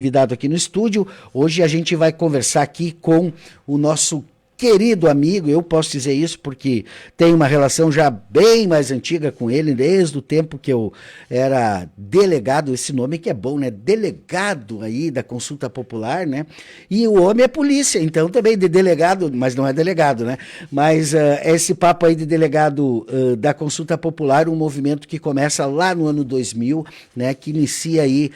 Convidado aqui no estúdio. Hoje a gente vai conversar aqui com o nosso querido amigo, eu posso dizer isso porque tenho uma relação já bem mais antiga com ele, desde o tempo que eu era delegado, esse nome que é bom, né? Delegado aí da Consulta Popular, né? E o homem é polícia, então também de delegado, mas não é delegado, né? Mas esse papo aí de delegado da Consulta Popular, um movimento que começa lá no ano 2000, né? Que inicia aí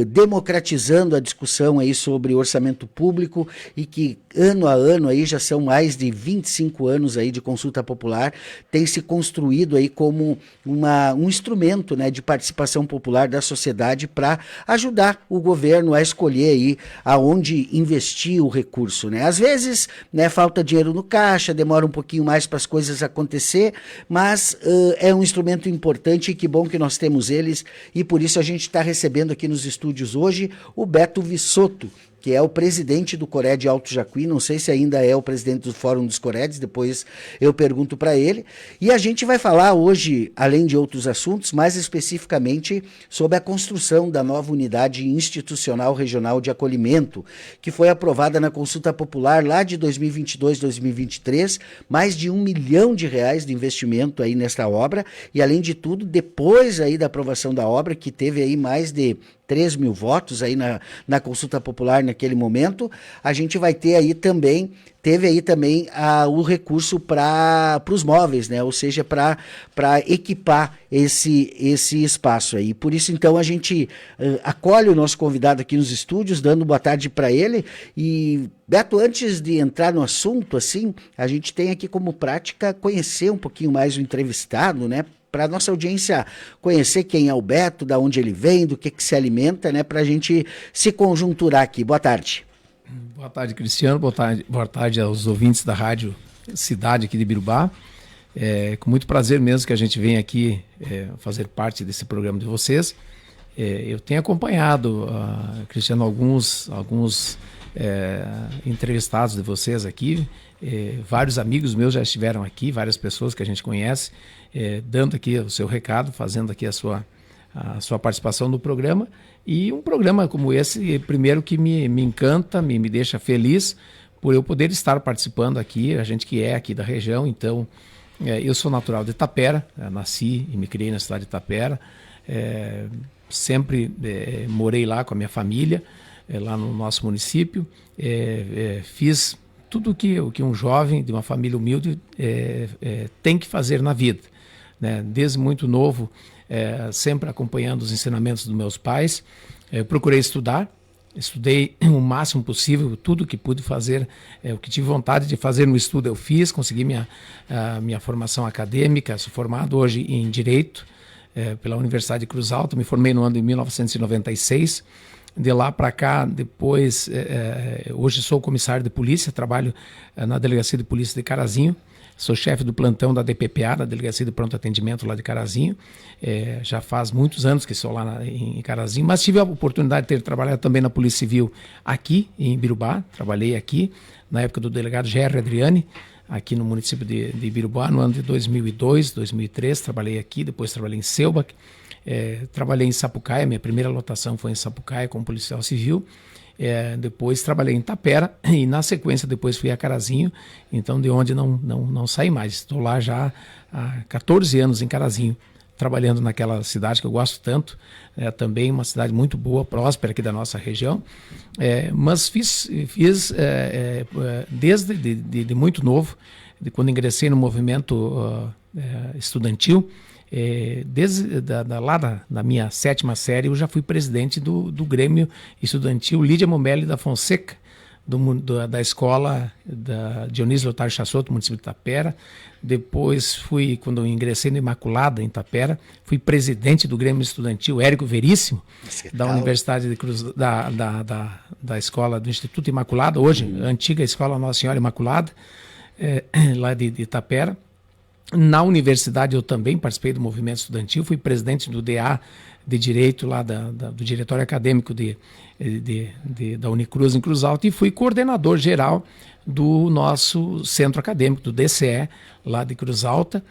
democratizando a discussão aí sobre orçamento público e que ano a ano aí já são mais de 25 anos aí de consulta popular, tem se construído aí como um instrumento, né, de participação popular da sociedade para ajudar o governo a escolher aí aonde investir o recurso, né? Às vezes, né, falta dinheiro no caixa, demora um pouquinho mais para as coisas acontecer, mas é um instrumento importante e que bom que nós temos eles e por isso a gente está recebendo aqui nos estúdios hoje o Beto Vissotto, que é o presidente do Cored Alto Jacuí, não sei se ainda é o presidente do Fórum dos Coreds, depois eu pergunto para ele. E a gente vai falar hoje, além de outros assuntos, mais especificamente sobre a construção da nova unidade institucional regional de acolhimento, que foi aprovada na consulta popular lá de 2022-2023, mais de R$1 milhão de investimento aí nesta obra, e além de tudo, depois aí da aprovação da obra, que teve aí mais de 3 mil votos aí na consulta popular naquele momento, a gente vai ter aí também, teve aí também o recurso para os móveis, né? Ou seja, para equipar esse espaço aí. Por isso, então, a gente acolhe o nosso convidado aqui nos estúdios, dando boa tarde para ele. E, Beto, antes de entrar no assunto, assim, a gente tem aqui como prática conhecer um pouquinho mais o entrevistado, né? Para a nossa audiência conhecer quem é o Beto, da onde ele vem, do que se alimenta, né? Para a gente se conjunturar aqui. Boa tarde. Boa tarde, Cristiano. Boa tarde aos ouvintes da Rádio Cidade aqui de Birubá. É com muito prazer mesmo que a gente vem aqui fazer parte desse programa de vocês. Eu tenho acompanhado, Cristiano, alguns entrevistados de vocês aqui. Vários amigos meus já estiveram aqui, várias pessoas que a gente conhece, dando aqui o seu recado, fazendo aqui a sua participação no programa. E um programa como esse, primeiro que me encanta, me deixa feliz por eu poder estar participando aqui, a gente que é aqui da região. Então, eu sou natural de Itapera, nasci e me criei na cidade de Itapera, sempre morei lá com a minha família, lá no nosso município, fiz tudo o que um jovem de uma família humilde tem que fazer na vida, né? Desde muito novo, sempre acompanhando os ensinamentos dos meus pais, procurei estudei o máximo possível, tudo que pude fazer, o que tive vontade de fazer no estudo eu fiz, consegui minha formação acadêmica, sou formado hoje em Direito pela Universidade de Cruz Alta, me formei no ano de 1996, de lá para cá, depois, hoje sou comissário de polícia, trabalho na Delegacia de Polícia de Carazinho, sou chefe do plantão da DPPA, da Delegacia de Pronto Atendimento lá de Carazinho, já faz muitos anos que estou lá em Carazinho, mas tive a oportunidade de ter trabalhado também na Polícia Civil aqui em Birubá, trabalhei aqui na época do delegado Gerry Adriani, aqui no município de Birubá, no ano de 2002, 2003, trabalhei aqui, depois trabalhei em Selbach, trabalhei em Sapucaia, minha primeira lotação foi em Sapucaia como policial civil, depois trabalhei em Itapera e na sequência depois fui a Carazinho, então de onde não saí mais, estou lá já há 14 anos em Carazinho, trabalhando naquela cidade que eu gosto tanto, também uma cidade muito boa, próspera aqui da nossa região, mas fiz desde de muito novo, de quando ingressei no movimento estudantil, desde lá da minha 7ª série eu já fui presidente do Grêmio Estudantil Lídia Momelli da Fonseca, da escola da Dionísio Lotário Chassotto, município de Itapera. Depois quando eu ingressei no Imaculada, em Itapera, fui presidente do Grêmio Estudantil Érico Veríssimo, da Universidade de Cruz, da escola do Instituto Imaculada, hoje a antiga escola Nossa Senhora Imaculada, lá de Itapera. Na universidade eu também participei do movimento estudantil, fui presidente do DA de Direito lá do Diretório Acadêmico da Unicruz em Cruz Alta e fui coordenador geral do nosso centro acadêmico, do DCE, lá de Cruz Alta,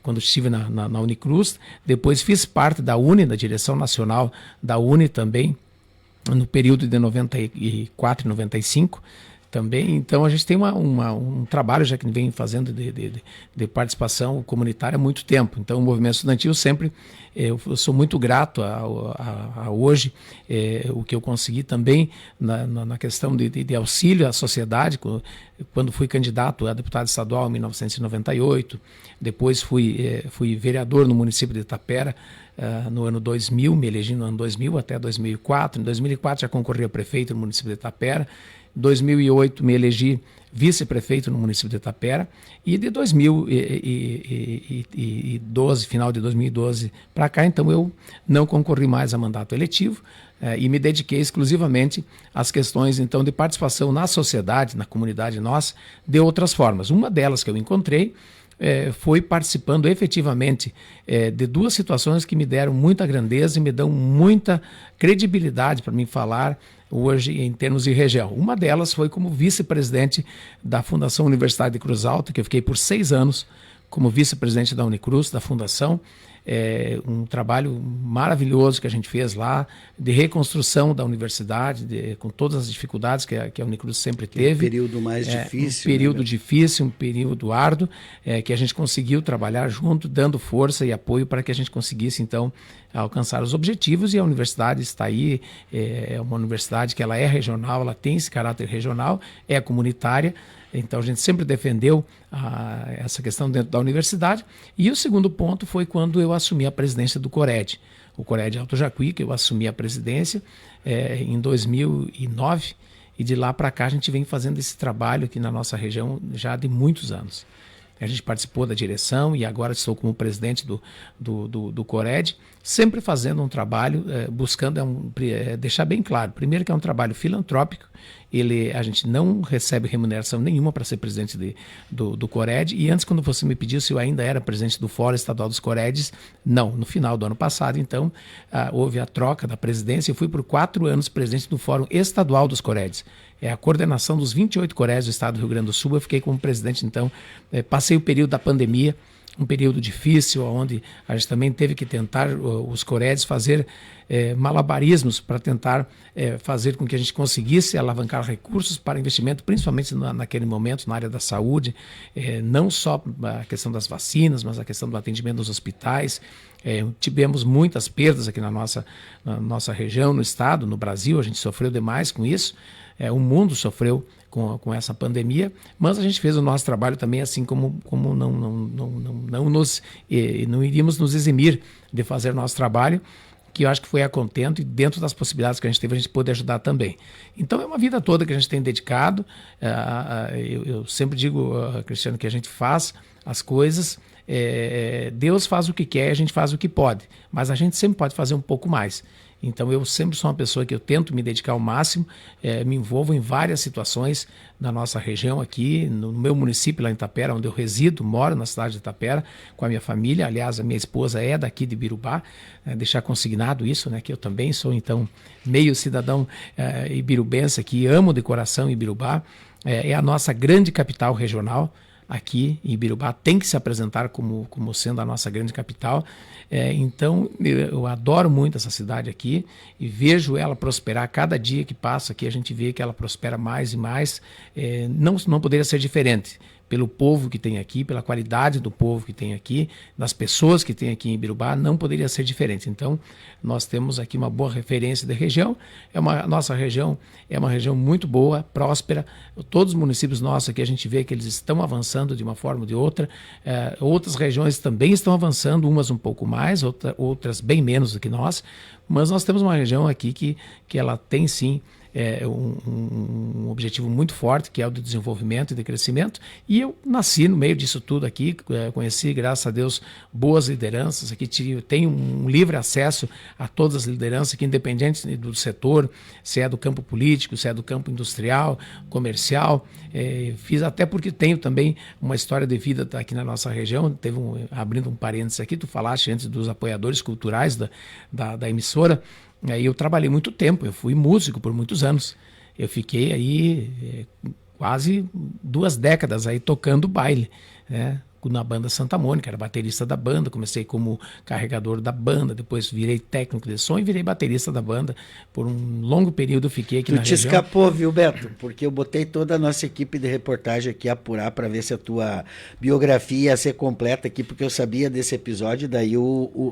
quando estive na Unicruz. Depois fiz parte da UNE, da direção nacional da UNE também, no período de 94 e 95 também. Então a gente tem um trabalho já que vem fazendo de participação comunitária há muito tempo. Então o movimento estudantil sempre, eu sou muito grato a hoje, o que eu consegui também na questão de auxílio à sociedade, quando fui candidato a deputado estadual em 1998, depois fui vereador no município de Itapera, no ano 2000, me elegi no ano 2000 até 2004. Em 2004 já concorri a prefeito no município de Itapera. Em 2008 me elegi vice-prefeito no município de Itapera, e de 2012, final de 2012 para cá, então eu não concorri mais a mandato eletivo, e me dediquei exclusivamente às questões então de participação na sociedade, na comunidade nossa, de outras formas. Uma delas que eu encontrei foi participando efetivamente de duas situações que me deram muita grandeza e me dão muita credibilidade para mim falar hoje em termos de região. Uma delas foi como vice-presidente da Fundação Universidade de Cruz Alta, que eu fiquei por 6 anos como vice-presidente da Unicruz, da Fundação. Um trabalho maravilhoso que a gente fez lá, de reconstrução da universidade, com todas as dificuldades que a Unicruz sempre teve. Um período mais difícil. Um período difícil, um período árduo, que a gente conseguiu trabalhar junto, dando força e apoio para que a gente conseguisse, então, alcançar os objetivos. E a universidade está aí, é uma universidade que ela é regional, ela tem esse caráter regional, é comunitária. Então a gente sempre defendeu essa questão dentro da universidade. E o segundo ponto foi quando eu assumi a presidência do CORED. O CORED Alto Jacuí, que eu assumi a presidência em 2009, e de lá para cá a gente vem fazendo esse trabalho aqui na nossa região já de muitos anos. A gente participou da direção e agora estou como presidente do CORED, sempre fazendo um trabalho, buscando deixar bem claro, primeiro que é um trabalho filantrópico, a gente não recebe remuneração nenhuma para ser presidente do CORED, e antes, quando você me pediu se eu ainda era presidente do Fórum Estadual dos COREDs, não, no final do ano passado, então, houve a troca da presidência, eu fui por 4 anos presidente do Fórum Estadual dos COREDs. É a coordenação dos 28 COREDs do estado do Rio Grande do Sul. Eu fiquei como presidente, então, passei o período da pandemia, um período difícil, onde a gente também teve que tentar, os COREDs, fazer malabarismos para tentar fazer com que a gente conseguisse alavancar recursos para investimento, principalmente naquele momento na área da saúde, não só a questão das vacinas, mas a questão do atendimento nos hospitais. Tivemos muitas perdas aqui na nossa região, no estado, no Brasil, a gente sofreu demais com isso. O mundo sofreu com essa pandemia, mas a gente fez o nosso trabalho também, assim como não iríamos nos eximir de fazer o nosso trabalho, que eu acho que foi a contento, e dentro das possibilidades que a gente teve, a gente pôde ajudar também. Então é uma vida toda que a gente tem dedicado. Eu sempre digo, Cristiano, que a gente faz as coisas, Deus faz o que quer, a gente faz o que pode, mas a gente sempre pode fazer um pouco mais. Então eu sempre sou uma pessoa que eu tento me dedicar ao máximo, me envolvo em várias situações na nossa região aqui, no meu município lá em Itapera, onde eu resido, moro na cidade de Itapera com a minha família. Aliás, a minha esposa é daqui de Birubá, deixar consignado isso, né, que eu também sou então meio cidadão ibirubense aqui, amo de coração Ibirubá, é a nossa grande capital regional. Aqui em Ibirubá tem que se apresentar como sendo a nossa grande capital. Então eu adoro muito essa cidade aqui e vejo ela prosperar. Cada dia que passa aqui a gente vê que ela prospera mais e mais. Não poderia ser diferente, pelo povo que tem aqui, pela qualidade do povo que tem aqui, das pessoas que tem aqui em Ibirubá, não poderia ser diferente. Então, nós temos aqui uma boa referência da região. Nossa região é uma região muito boa, próspera. Todos os municípios nossos aqui, a gente vê que eles estão avançando de uma forma ou de outra. Outras regiões também estão avançando, umas um pouco mais, outras bem menos do que nós. Mas nós temos uma região aqui que ela tem, sim, um objetivo muito forte, que é o de desenvolvimento e de crescimento, e eu nasci no meio disso tudo aqui, conheci, graças a Deus, boas lideranças aqui, tenho um livre acesso a todas as lideranças aqui, independente do setor, se é do campo político, se é do campo industrial, comercial. Fiz até porque tenho também uma história de vida aqui na nossa região. Abrindo um parênteses aqui, tu falaste antes dos apoiadores culturais da emissora. Eu trabalhei muito tempo, eu fui músico por muitos anos. Eu fiquei aí quase 2 décadas aí tocando baile, né? na banda Santa Mônica, era baterista da banda, comecei como carregador da banda, depois virei técnico de som e virei baterista da banda. Por um longo período eu fiquei aqui na região. Tu te escapou, viu, Beto? Porque eu botei toda a nossa equipe de reportagem aqui a apurar para ver se a tua biografia ia ser completa aqui, porque eu sabia desse episódio, daí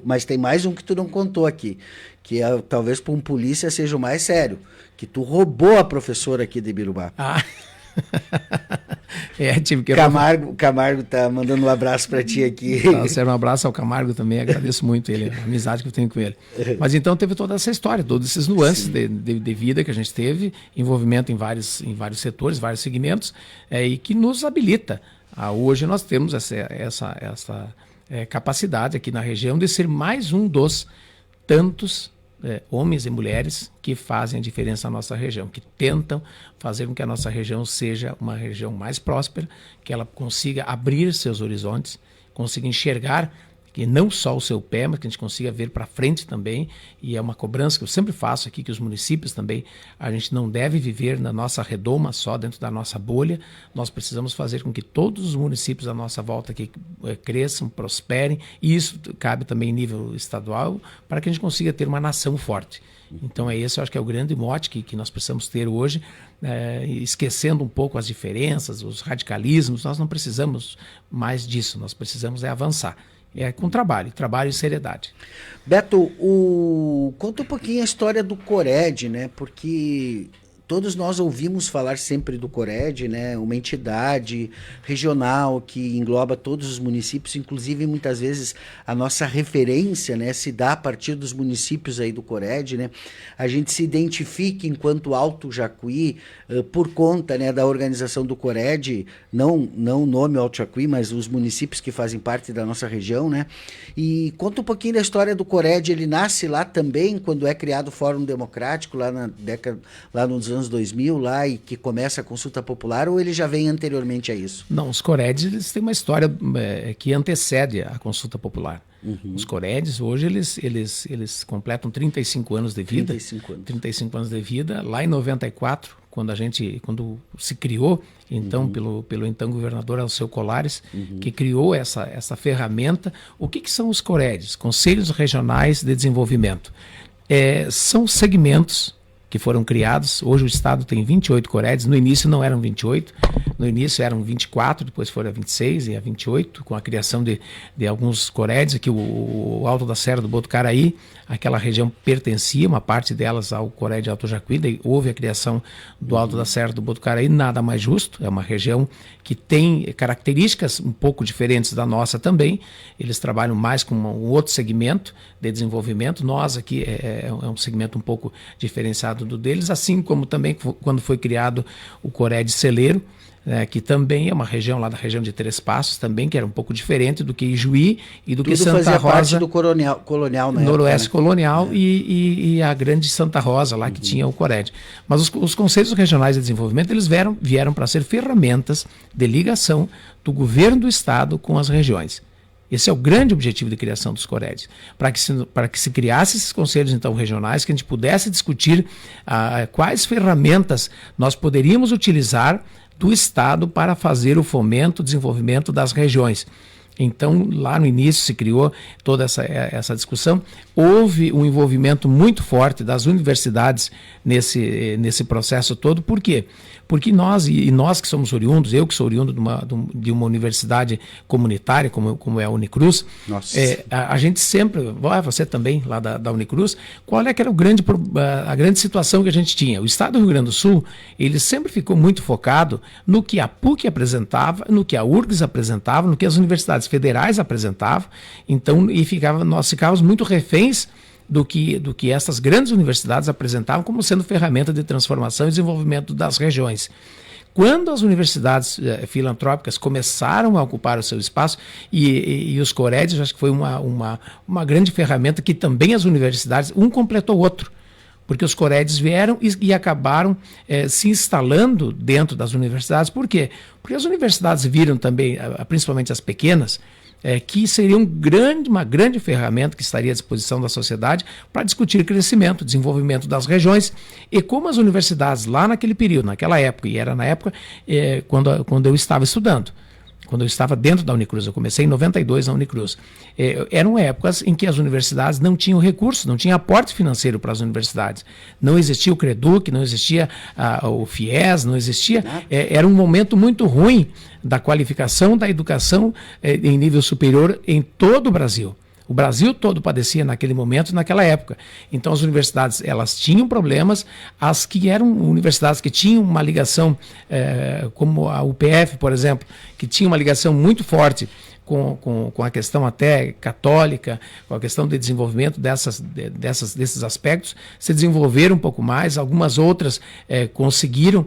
mas tem mais um que tu não contou aqui, que talvez para um polícia seja o mais sério, que tu roubou a professora aqui de Ibirubá. Tive que... Camargo tá mandando um abraço para ti aqui. Um abraço ao Camargo também, agradeço muito ele, a amizade que eu tenho com ele. Mas então teve toda essa história, todos esses nuances de vida que a gente teve, envolvimento em vários setores, vários segmentos, e que nos habilita. Hoje nós temos essa capacidade aqui na região de ser mais um dos tantos homens e mulheres que fazem a diferença na nossa região, que tentam fazer com que a nossa região seja uma região mais próspera, que ela consiga abrir seus horizontes, consiga enxergar que não só o seu pé, mas que a gente consiga ver para frente também, e é uma cobrança que eu sempre faço aqui, que os municípios também, a gente não deve viver na nossa redoma só, dentro da nossa bolha, nós precisamos fazer com que todos os municípios à nossa volta aqui cresçam, prosperem, e isso cabe também em nível estadual, para que a gente consiga ter uma nação forte. Então esse eu acho que é o grande mote que nós precisamos ter hoje, esquecendo um pouco as diferenças, os radicalismos, nós não precisamos mais disso, nós precisamos avançar. Com trabalho e seriedade. Beto, conta um pouquinho a história do Cored, né? Porque todos nós ouvimos falar sempre do Cored, né? Uma entidade regional que engloba todos os municípios, inclusive muitas vezes a nossa referência, né, se dá a partir dos municípios aí do Cored, né? A gente se identifica enquanto Alto Jacuí por conta, né, da organização do Cored, não o nome Alto Jacuí, mas os municípios que fazem parte da nossa região, né? E conta um pouquinho da história do Cored. Ele nasce lá também, quando é criado o Fórum Democrático, lá nos anos 2000, lá, e que começa a consulta popular, ou ele já vem anteriormente a isso? Não, os Coreds, eles têm uma história que antecede a consulta popular. Uhum. Os Coreds, hoje, eles completam 35 anos de vida. 35 anos de vida. Lá em 94, quando se criou, então, pelo então governador Alceu Colares, que criou essa ferramenta. O que são os Coreds? Conselhos Regionais de Desenvolvimento. São segmentos que foram criados. Hoje o estado tem 28 Coreds, no início não eram 28, no início eram 24, depois foram a 26 e a 28, com a criação de alguns Coreds. Aqui o Alto da Serra do Botucaraí, aquela região pertencia, uma parte delas, ao Cored de Alto Jacuí, daí houve a criação do Alto da Serra do Botucaraí, nada mais justo, é uma região que tem características um pouco diferentes da nossa também, eles trabalham mais com um outro segmento de desenvolvimento, nós aqui é um segmento um pouco diferenciado do deles, assim como também quando foi criado o Cored Celeiro, que também é uma região lá da região de Três Passos, também, que era um pouco diferente do que Ijuí e do que Santa Rosa. Tudo fazia parte do colonial na Noroeste época, né? Colonial e a grande Santa Rosa lá, que tinha o Cored. Mas os Conselhos Regionais de Desenvolvimento, eles vieram para ser ferramentas de ligação do governo do estado com as regiões. Esse é o grande objetivo de criação dos Coreds, para que se criasse esses conselhos então regionais, que a gente pudesse discutir quais ferramentas nós poderíamos utilizar do estado para fazer o fomento, o desenvolvimento das regiões. Então, lá no início se criou toda essa discussão. Houve um envolvimento muito forte das universidades nesse processo todo. Por quê? Porque nós que somos oriundos, eu que sou oriundo de uma universidade comunitária, como é a Unicruz, a gente sempre, você também lá da Unicruz, qual é que era a grande situação que a gente tinha? O estado do Rio Grande do Sul, ele sempre ficou muito focado no que a PUC apresentava, no que a URGS apresentava, no que as universidades federais apresentavam, então, nós ficávamos muito reféns do que essas grandes universidades apresentavam como sendo ferramenta de transformação e desenvolvimento das regiões. Quando as universidades filantrópicas começaram a ocupar o seu espaço, e os Coreds, acho que foi uma grande ferramenta que também as universidades, um completou o outro, porque os Coreds vieram e acabaram se instalando dentro das universidades. Por quê? Porque as universidades viram também, principalmente as pequenas, que seria uma grande ferramenta que estaria à disposição da sociedade para discutir crescimento, desenvolvimento das regiões, e como as universidades lá naquele período, naquela época, e era na época quando eu estava estudando, quando eu estava dentro da Unicruz, eu comecei em 92 na Unicruz, eram épocas em que as universidades não tinham recursos, não tinha aporte financeiro para as universidades. Não existia o Creduc, não existia o FIES, não existia. Era um momento muito ruim da qualificação da educação em nível superior em todo o Brasil. O Brasil todo padecia naquele momento, naquela época. Então as universidades, elas tinham problemas, as que eram universidades que tinham uma ligação, como a UPF, por exemplo, que tinha uma ligação muito forte com a questão até católica, com a questão de desenvolvimento desses aspectos, se desenvolveram um pouco mais, algumas outras conseguiram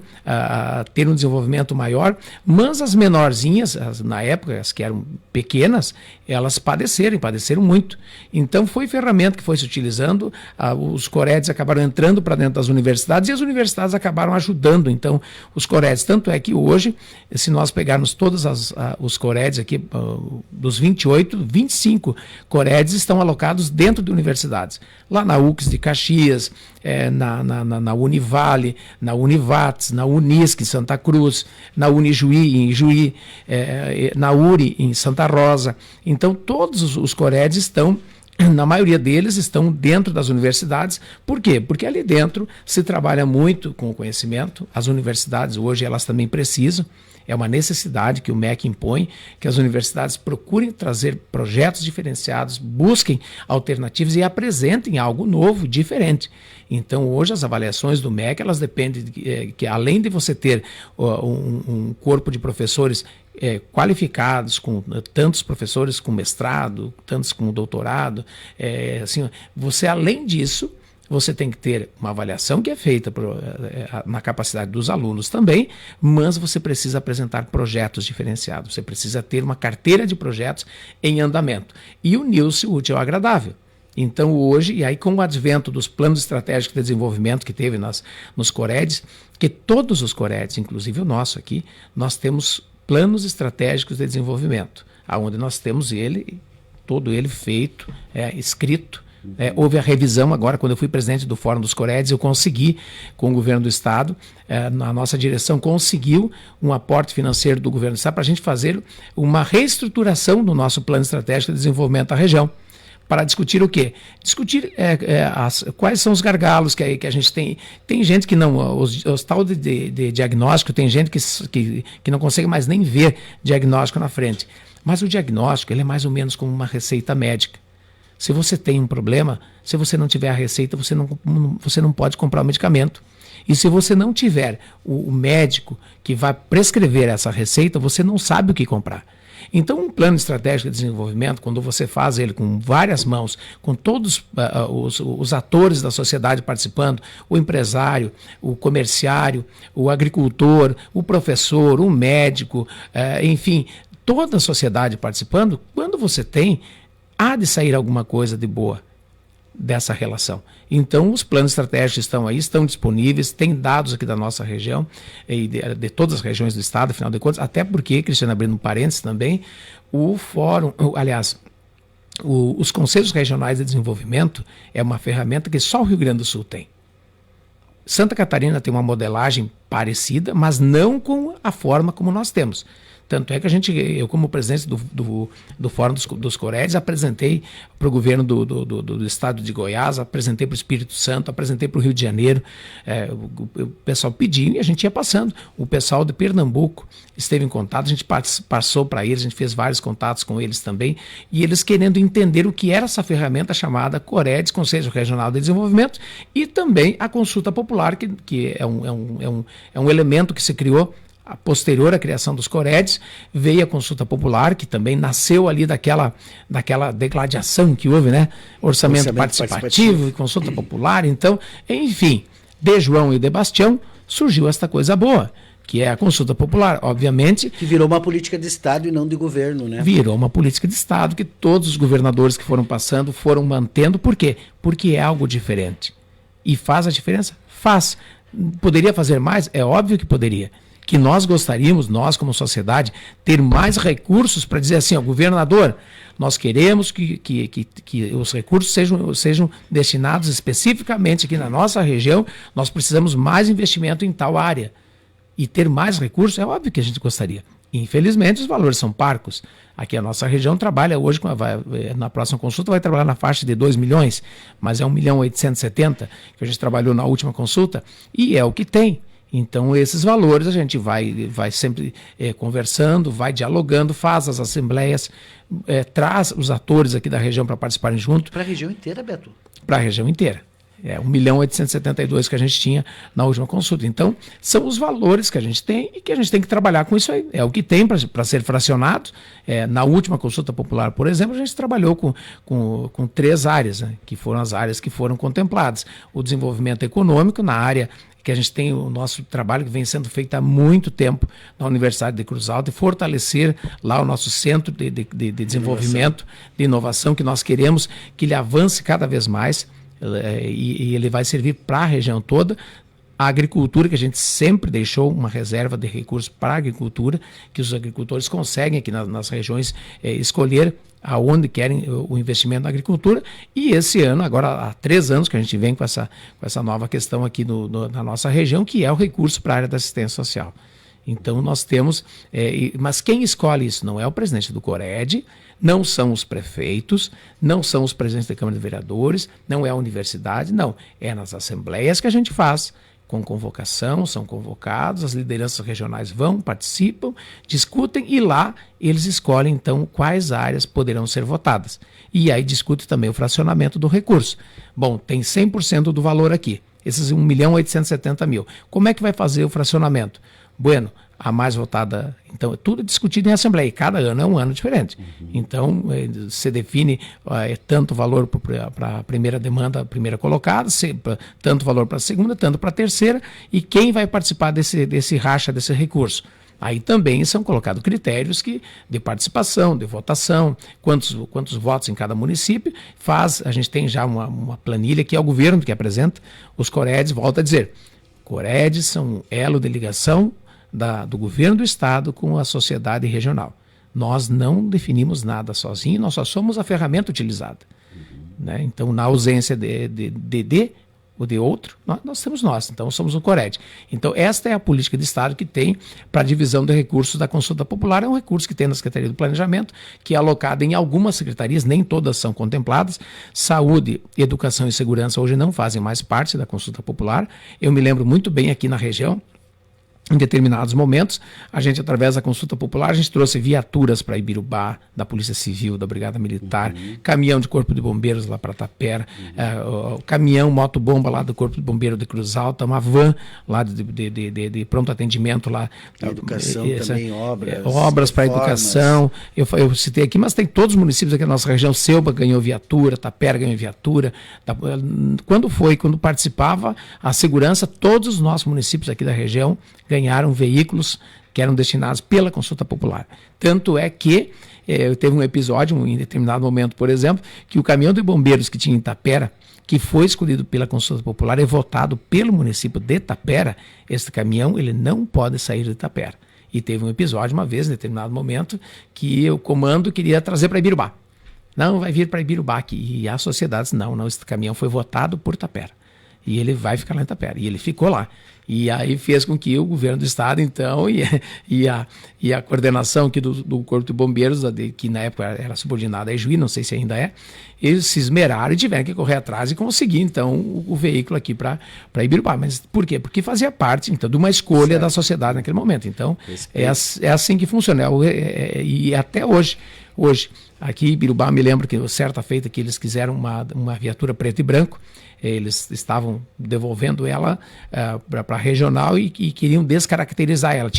ter um desenvolvimento maior, mas as menorzinhas, na época, as que eram pequenas, elas padeceram muito. Então foi ferramenta que foi se utilizando, os Coredes acabaram entrando para dentro das universidades e as universidades acabaram ajudando, então, os Coredes. Tanto é que hoje, se nós pegarmos todos os Coredes aqui, dos 28, 25 Coredes estão alocados dentro de universidades. Lá na UX de Caxias, na Univale, na Univates, na Unisc em Santa Cruz, na Unijuí em Juí, na URI em Santa Rosa. Então todos os Coredes estão, na maioria deles, estão dentro das universidades. Por quê? Porque ali dentro se trabalha muito com o conhecimento. As universidades hoje elas também precisam. É uma necessidade que o MEC impõe, que as universidades procurem trazer projetos diferenciados, busquem alternativas e apresentem algo novo, diferente. Então, hoje, as avaliações do MEC, elas dependem de que além de você ter um corpo de professores qualificados, com tantos professores com mestrado, tantos com doutorado, assim, você, além disso, você tem que ter uma avaliação que é feita na capacidade dos alunos também, mas você precisa apresentar projetos diferenciados, você precisa ter uma carteira de projetos em andamento. E unir-se o útil ao agradável. Então hoje, e aí com o advento dos planos estratégicos de desenvolvimento que teve nos Coredes, que todos os Coredes, inclusive o nosso aqui, nós temos planos estratégicos de desenvolvimento, onde nós temos todo ele feito, escrito. Houve a revisão agora, quando eu fui presidente do Fórum dos Coredes, eu consegui, com o governo do Estado, a nossa direção conseguiu um aporte financeiro do governo do Estado para a gente fazer uma reestruturação do nosso plano estratégico de desenvolvimento da região. Para discutir o quê? Discutir quais são os gargalos que a gente tem. Tem gente que não, os tal de diagnóstico, tem gente que não consegue mais nem ver diagnóstico na frente. Mas o diagnóstico ele é mais ou menos como uma receita médica. Se você tem um problema, se você não tiver a receita, você não pode comprar o medicamento. E se você não tiver o médico que vai prescrever essa receita, você não sabe o que comprar. Então, um plano estratégico de desenvolvimento, quando você faz ele com várias mãos, com todos os atores da sociedade participando, o empresário, o comerciário, o agricultor, o professor, o médico, enfim, toda a sociedade participando, quando você tem, há de sair alguma coisa de boa dessa relação. Então, os planos estratégicos estão aí, estão disponíveis, tem dados aqui da nossa região, e de todas as regiões do estado, afinal de contas, até porque, Cristiano, abrindo um parênteses também, o fórum, aliás, os conselhos regionais de desenvolvimento é uma ferramenta que só o Rio Grande do Sul tem. Santa Catarina tem uma modelagem parecida, mas não com a forma como nós temos. Tanto é que eu como presidente do Fórum dos Coredes, apresentei para o governo do estado de Goiás, apresentei para o Espírito Santo, apresentei para o Rio de Janeiro, o pessoal pedindo e a gente ia passando. O pessoal de Pernambuco esteve em contato, a gente passou para eles, a gente fez vários contatos com eles também, e eles querendo entender o que era essa ferramenta chamada Coredes, Conselho Regional de Desenvolvimento, e também a consulta popular, que é um elemento que se criou posterior à criação dos Coredes. Veio a consulta popular, que também nasceu ali daquela degladiação que houve, né? Orçamento participativo e consulta popular. Então, enfim, de João e de Bastião surgiu esta coisa boa, que é a consulta popular, obviamente. Que virou uma política de Estado e não de governo, né? Virou uma política de Estado que todos os governadores que foram passando foram mantendo. Por quê? Porque é algo diferente. E faz a diferença? Faz. Poderia fazer mais? É óbvio que poderia. Que nós gostaríamos, nós como sociedade, ter mais recursos para dizer assim, ó, governador, nós queremos que os recursos sejam destinados especificamente aqui na nossa região, nós precisamos mais investimento em tal área. E ter mais recursos, é óbvio que a gente gostaria. Infelizmente, os valores são parcos. Aqui a nossa região trabalha hoje, na próxima consulta vai trabalhar na faixa de 2 milhões, mas é 1.870.000 que a gente trabalhou na última consulta, e é o que tem. Então, esses valores a gente vai sempre conversando, vai dialogando, faz as assembleias, traz os atores aqui da região para participarem junto. Para a região inteira, Beto? Para a região inteira. 1.872.000 que a gente tinha na última consulta. Então, são os valores que a gente tem e que a gente tem que trabalhar com isso aí. É o que tem para ser fracionado. Na última consulta popular, por exemplo, a gente trabalhou com 3 áreas, né, que foram as áreas que foram contempladas. O desenvolvimento econômico, na área que a gente tem o nosso trabalho que vem sendo feito há muito tempo na Universidade de Cruz Alta, e fortalecer lá o nosso centro de desenvolvimento, de inovação, que nós queremos que ele avance cada vez mais. E ele vai servir para a região toda. A agricultura, que a gente sempre deixou uma reserva de recursos para a agricultura, que os agricultores conseguem aqui nas regiões escolher aonde querem o investimento na agricultura. E esse ano, agora há 3 anos que a gente vem com essa nova questão aqui na nossa região, que é o recurso para a área da assistência social. Então nós temos, mas quem escolhe isso não é o presidente do Cored, não são os prefeitos, não são os presidentes da Câmara de Vereadores, não é a universidade, não. É nas assembleias que a gente faz, com convocação, são convocados, as lideranças regionais vão, participam, discutem e lá eles escolhem então quais áreas poderão ser votadas. E aí discute também o fracionamento do recurso. Bom, tem 100% do valor aqui, esses 1.870.000. Como é que vai fazer o fracionamento? Bueno, a mais votada, então, tudo discutido em assembleia, e cada ano é um ano diferente. Então, se define tanto valor para a primeira demanda, a primeira colocada, tanto valor para a segunda, tanto para a terceira, e quem vai participar desse racha, desse recurso. Aí também são colocados critérios de participação, de votação, quantos votos em cada município. A gente tem já uma planilha que é o governo que apresenta, os Coreds, volta a dizer, Coreds são um elo de ligação do governo do estado com a sociedade regional. Nós não definimos nada sozinhos, nós só somos a ferramenta utilizada. Né? Então, na ausência de ou de outro, nós temos nós, então somos o Cored. Então, esta é a política de Estado que tem para a divisão de recursos da consulta popular. É um recurso que tem na Secretaria do Planejamento, que é alocado em algumas secretarias, nem todas são contempladas. Saúde, Educação e Segurança hoje não fazem mais parte da consulta popular. Eu me lembro muito bem aqui na região, em determinados momentos, a gente, através da consulta popular, a gente trouxe viaturas para Ibirubá, da Polícia Civil, da Brigada Militar, caminhão de Corpo de Bombeiros lá para Tapera, caminhão, motobomba lá do Corpo de Bombeiro de Cruz Alta, uma van lá de pronto atendimento lá. A educação também, obras para a educação. Eu citei aqui, mas tem todos os municípios aqui da nossa região. Selba ganhou viatura, Tapera ganhou viatura. Quando participava a segurança, todos os nossos municípios aqui da região ganharam veículos que eram destinados pela consulta popular. Tanto é que teve um episódio, em determinado momento, por exemplo, que o caminhão de bombeiros que tinha em Tapera, que foi escolhido pela consulta popular, é votado pelo município de Tapera. Esse caminhão ele não pode sair de Tapera. E teve um episódio, uma vez, em determinado momento, que o comando queria trazer para Ibirubá. Não, vai vir para Ibirubá aqui. E a sociedade disse, não, esse caminhão foi votado por Tapera. E ele vai ficar lá em Tapera. E ele ficou lá. E aí fez com que o governo do estado, então, e a coordenação aqui do Corpo de Bombeiros, que na época era subordinada a Ijuí, não sei se ainda é, eles se esmeraram e tiveram que correr atrás e conseguir, então, o veículo aqui para Ibirubá. Mas por quê? Porque fazia parte, então, de uma escolha da sociedade naquele momento. Então, é assim que funciona. E até hoje, aqui em Ibirubá, me lembro que certa feita que eles quiseram uma viatura preto e branco, eles estavam devolvendo ela para a regional e queriam descaracterizar ela,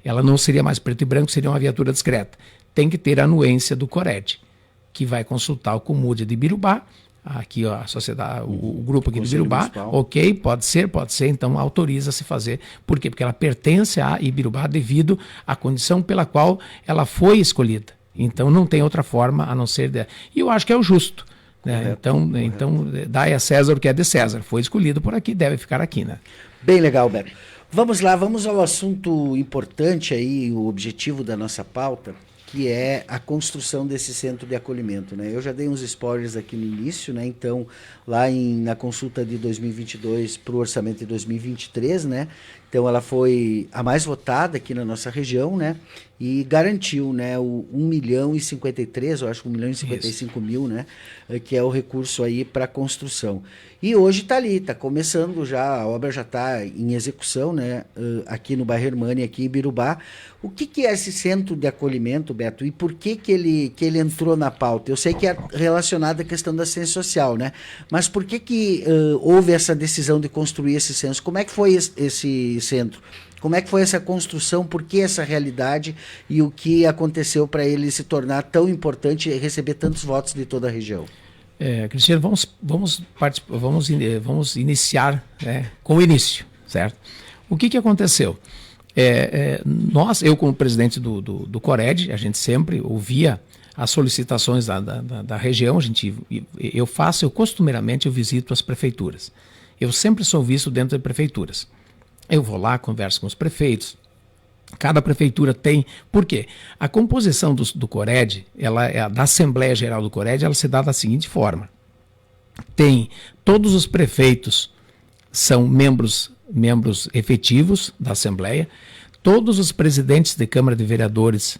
ela não seria mais preto e branco, seria uma viatura discreta. Tem que ter a anuência do Cored, que vai consultar o Comude de Ibirubá, aqui ó, a sociedade, o grupo aqui de Ibirubá, ok, pode ser, então autoriza-se fazer. Por quê? Porque ela pertence a Ibirubá devido à condição pela qual ela foi escolhida. Então não tem outra forma a não ser... E eu acho que é o justo. Né? Então dai a César o que é de César. Foi escolhido por aqui, deve ficar aqui, né? Bem legal, Beto. Vamos lá, vamos ao assunto importante aí, o objetivo da nossa pauta, que é a construção desse centro de acolhimento, né? Eu já dei uns spoilers aqui no início, né? Então, lá na consulta de 2022 para o orçamento de 2023, né? Então, ela foi a mais votada aqui na nossa região, né? E garantiu, né, o 1.053.000, eu acho que 1.055.000, né, que é o recurso aí para construção. E hoje está ali, está começando já, a obra já está em execução, né, aqui no bairro Hermânia, aqui em Birubá. O que é esse centro de acolhimento, Beto, e por que ele entrou na pauta? Eu sei que é relacionado à questão da assistência social, né, mas por que houve essa decisão de construir esse centro? Como é que foi esse centro? Como é que foi essa construção? Por que essa realidade? E o que aconteceu para ele se tornar tão importante e receber tantos votos de toda a região? Cristiano, vamos iniciar, né, com o início, certo? O que aconteceu? Eu como presidente do Cored, a gente sempre ouvia as solicitações da região. Eu costumeiramente visito as prefeituras. Eu sempre sou visto dentro de prefeituras. Eu vou lá, converso com os prefeitos. Cada prefeitura tem... Por quê? A composição do Cored, da Assembleia Geral do Cored, ela se dá da seguinte forma. Todos os prefeitos são membros efetivos da Assembleia. Todos os presidentes de Câmara de Vereadores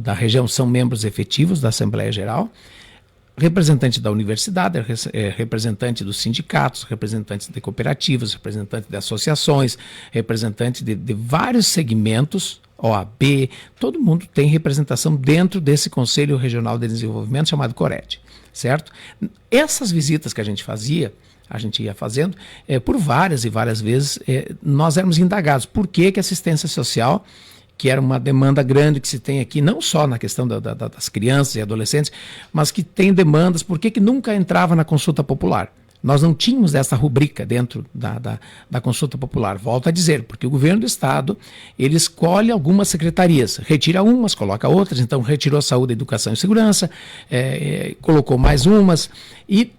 da região são membros efetivos da Assembleia Geral. Representante da universidade, representante dos sindicatos, representantes de cooperativas, representante de associações, representante de vários segmentos, OAB, todo mundo tem representação dentro desse Conselho Regional de Desenvolvimento chamado Cored, certo? Essas visitas que a gente ia fazendo, por várias e várias vezes, nós éramos indagados por que a assistência social, que era uma demanda grande que se tem aqui, não só na questão das crianças e adolescentes, mas que tem demandas, por que nunca entrava na consulta popular? Nós não tínhamos essa rubrica dentro da consulta popular. Volto a dizer, porque o governo do estado, ele escolhe algumas secretarias, retira umas, coloca outras, então retirou saúde, educação e segurança, colocou mais umas, e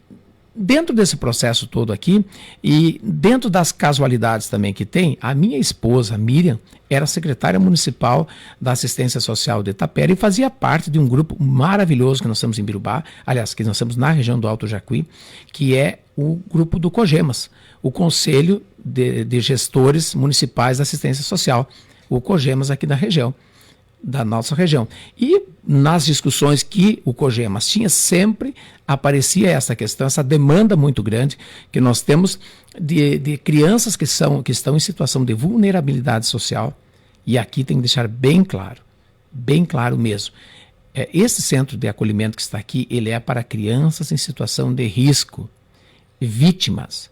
dentro desse processo todo aqui, e dentro das casualidades também que tem, a minha esposa, Miriam, era secretária municipal da Assistência Social de Itapera e fazia parte de um grupo maravilhoso que nós estamos em Birubá, aliás, que nós estamos na região do Alto Jacuí, que é o grupo do COGEMAS, o Conselho de Gestores Municipais da Assistência Social, o COGEMAS aqui da região, da nossa região. E nas discussões que o COGEMAS tinha, sempre aparecia essa questão, essa demanda muito grande que nós temos de crianças que estão em situação de vulnerabilidade social. E aqui tem que deixar bem claro mesmo. Esse centro de acolhimento que está aqui, ele é para crianças em situação de risco, vítimas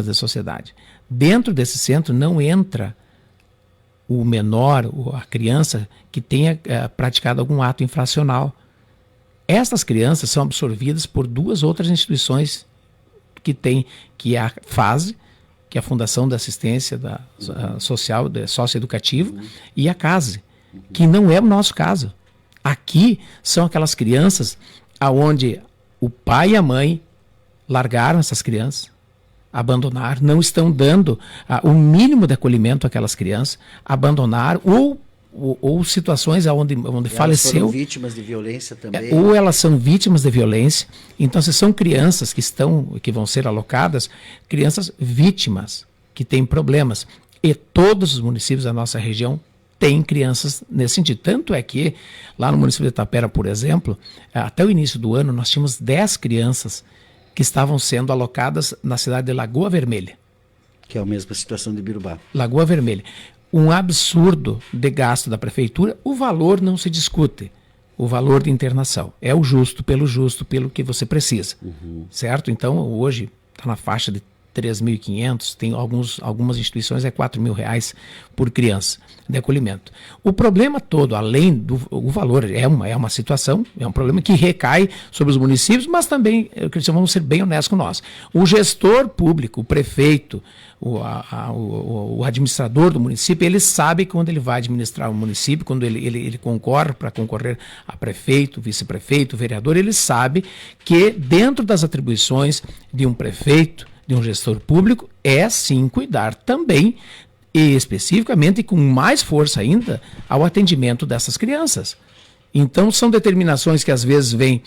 da sociedade. Dentro desse centro não entra o menor, a criança que tenha praticado algum ato infracional. Essas crianças são absorvidas por duas outras instituições que é a FASE, que é a Fundação da Assistência Social, Socioeducativa, e a CASE, que não é o nosso caso. Aqui são aquelas crianças onde o pai e a mãe largaram essas crianças, abandonar, não estão dando o mínimo de acolhimento àquelas crianças, abandonar ou situações onde faleceu. Elas foram vítimas de violência também. Ou elas são vítimas de violência. Então, se são crianças que vão ser alocadas, crianças vítimas, que têm problemas. E todos os municípios da nossa região têm crianças nesse sentido. Tanto é que, lá no município de Itapera, por exemplo, até o início do ano, nós tínhamos 10 crianças que estavam sendo alocadas na cidade de Lagoa Vermelha. Que é a mesma situação de Birubá. Lagoa Vermelha. Um absurdo de gasto da prefeitura, o valor não se discute. O valor de internação. É o justo, pelo que você precisa. Certo? Então, hoje, está na faixa de 3.500, tem algumas instituições é R$4.000 por criança de acolhimento. O problema todo, além do valor, é uma situação, é um problema que recai sobre os municípios, mas também, Cristiano, vamos ser bem honestos com nós. O gestor público, o prefeito, o administrador do município, ele sabe que quando ele vai administrar o município, quando ele concorre para concorrer a prefeito, vice-prefeito, vereador, ele sabe que dentro das atribuições de um prefeito, de um gestor público, é sim cuidar também e especificamente com mais força ainda ao atendimento dessas crianças. Então, são determinações que às vezes vêm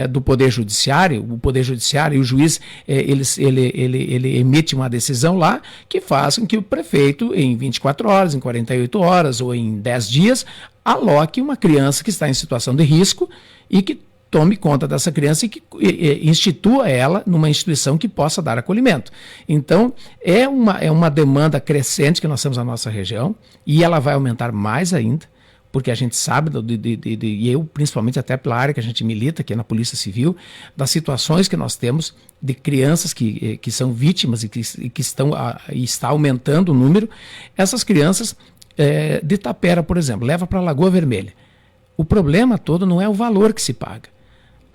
do Poder Judiciário, o Poder Judiciário e o juiz, ele emite uma decisão lá que faz com que o prefeito, em 24 horas, em 48 horas ou em 10 dias, aloque uma criança que está em situação de risco e que tome conta dessa criança e que institua ela numa instituição que possa dar acolhimento. Então, é uma demanda crescente que nós temos na nossa região e ela vai aumentar mais ainda, porque a gente sabe, e eu principalmente até pela área que a gente milita, que é na Polícia Civil, das situações que nós temos de crianças que são vítimas e que está aumentando o número. Essas crianças de Tapera, por exemplo, leva para a Lagoa Vermelha. O problema todo não é o valor que se paga.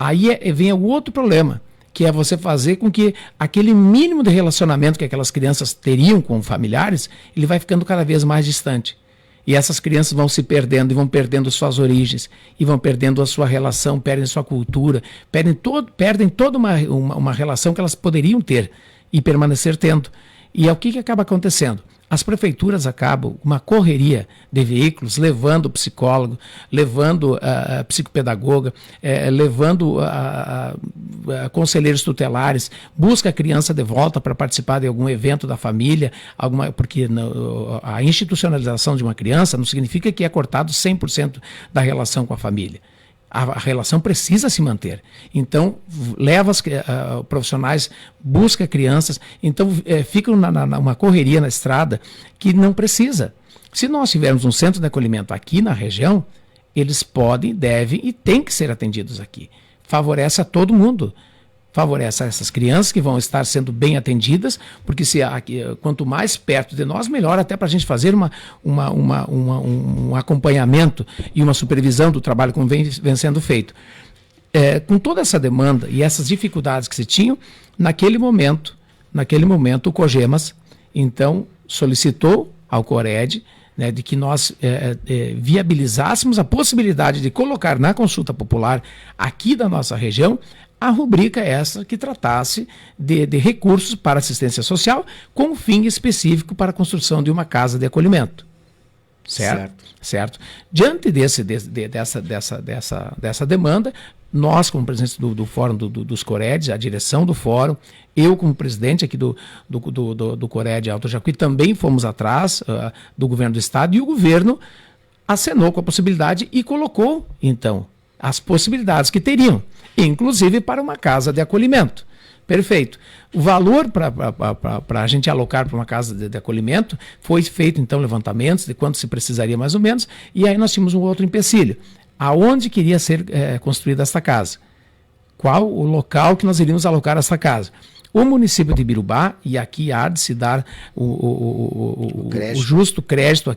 Aí vem o outro problema, que é você fazer com que aquele mínimo de relacionamento que aquelas crianças teriam com familiares, ele vai ficando cada vez mais distante. E essas crianças vão se perdendo e vão perdendo suas origens, e vão perdendo a sua relação, perdem sua cultura, perdem toda uma relação que elas poderiam ter e permanecer tendo. E é o que acaba acontecendo? As prefeituras acabam uma correria de veículos, levando psicólogo, levando psicopedagoga, levando conselheiros tutelares, busca a criança de volta para participar de algum evento da família, porque a institucionalização de uma criança não significa que é cortado 100% da relação com a família. A relação precisa se manter. Então, leva os profissionais, busca crianças, então ficam numa correria na estrada que não precisa. Se nós tivermos um centro de acolhimento aqui na região, eles podem, devem e têm que ser atendidos aqui. Favorece a todo mundo. Favorece essas crianças que vão estar sendo bem atendidas, porque quanto mais perto de nós, melhor até para a gente fazer um acompanhamento e uma supervisão do trabalho como vem sendo feito. Com toda essa demanda e essas dificuldades que se tinham, naquele momento o COGEMAS, então, solicitou ao CORED, né, de que nós viabilizássemos a possibilidade de colocar na consulta popular aqui da nossa região a rubrica essa que tratasse de recursos para assistência social com um fim específico para a construção de uma casa de acolhimento. Certo? Diante dessa demanda, nós, como presidente do Fórum dos Coreds, a direção do Fórum, eu, como presidente aqui do Cored Alto Jacuí, também fomos atrás do governo do estado, e o governo acenou com a possibilidade e colocou, então, as possibilidades que teriam, inclusive para uma casa de acolhimento. Perfeito. O valor para a gente alocar para uma casa de acolhimento, foi feito então levantamentos de quanto se precisaria mais ou menos, e aí nós tínhamos um outro empecilho. Aonde queria ser construída esta casa? Qual o local que nós iríamos alocar esta casa? O município de Ibirubá, e aqui há de se dar o justo crédito a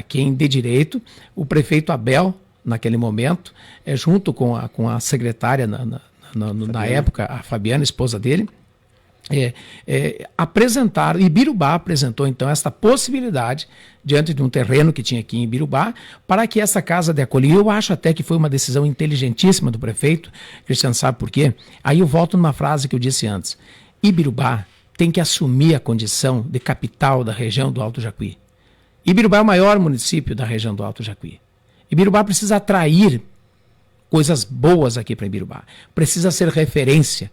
quem dê direito, o prefeito Abel, naquele momento, junto com a secretária na época, a Fabiana, esposa dele, apresentaram, Ibirubá apresentou então esta possibilidade diante de um terreno que tinha aqui em Ibirubá, para que essa casa de acolhimento, eu acho até que foi uma decisão inteligentíssima do prefeito. Cristiano, sabe por quê? Aí eu volto numa frase que eu disse antes: Ibirubá tem que assumir a condição de capital da região do Alto Jacuí. Ibirubá é o maior município da região do Alto Jacuí. Ibirubá precisa atrair coisas boas aqui para Ibirubá, precisa ser referência,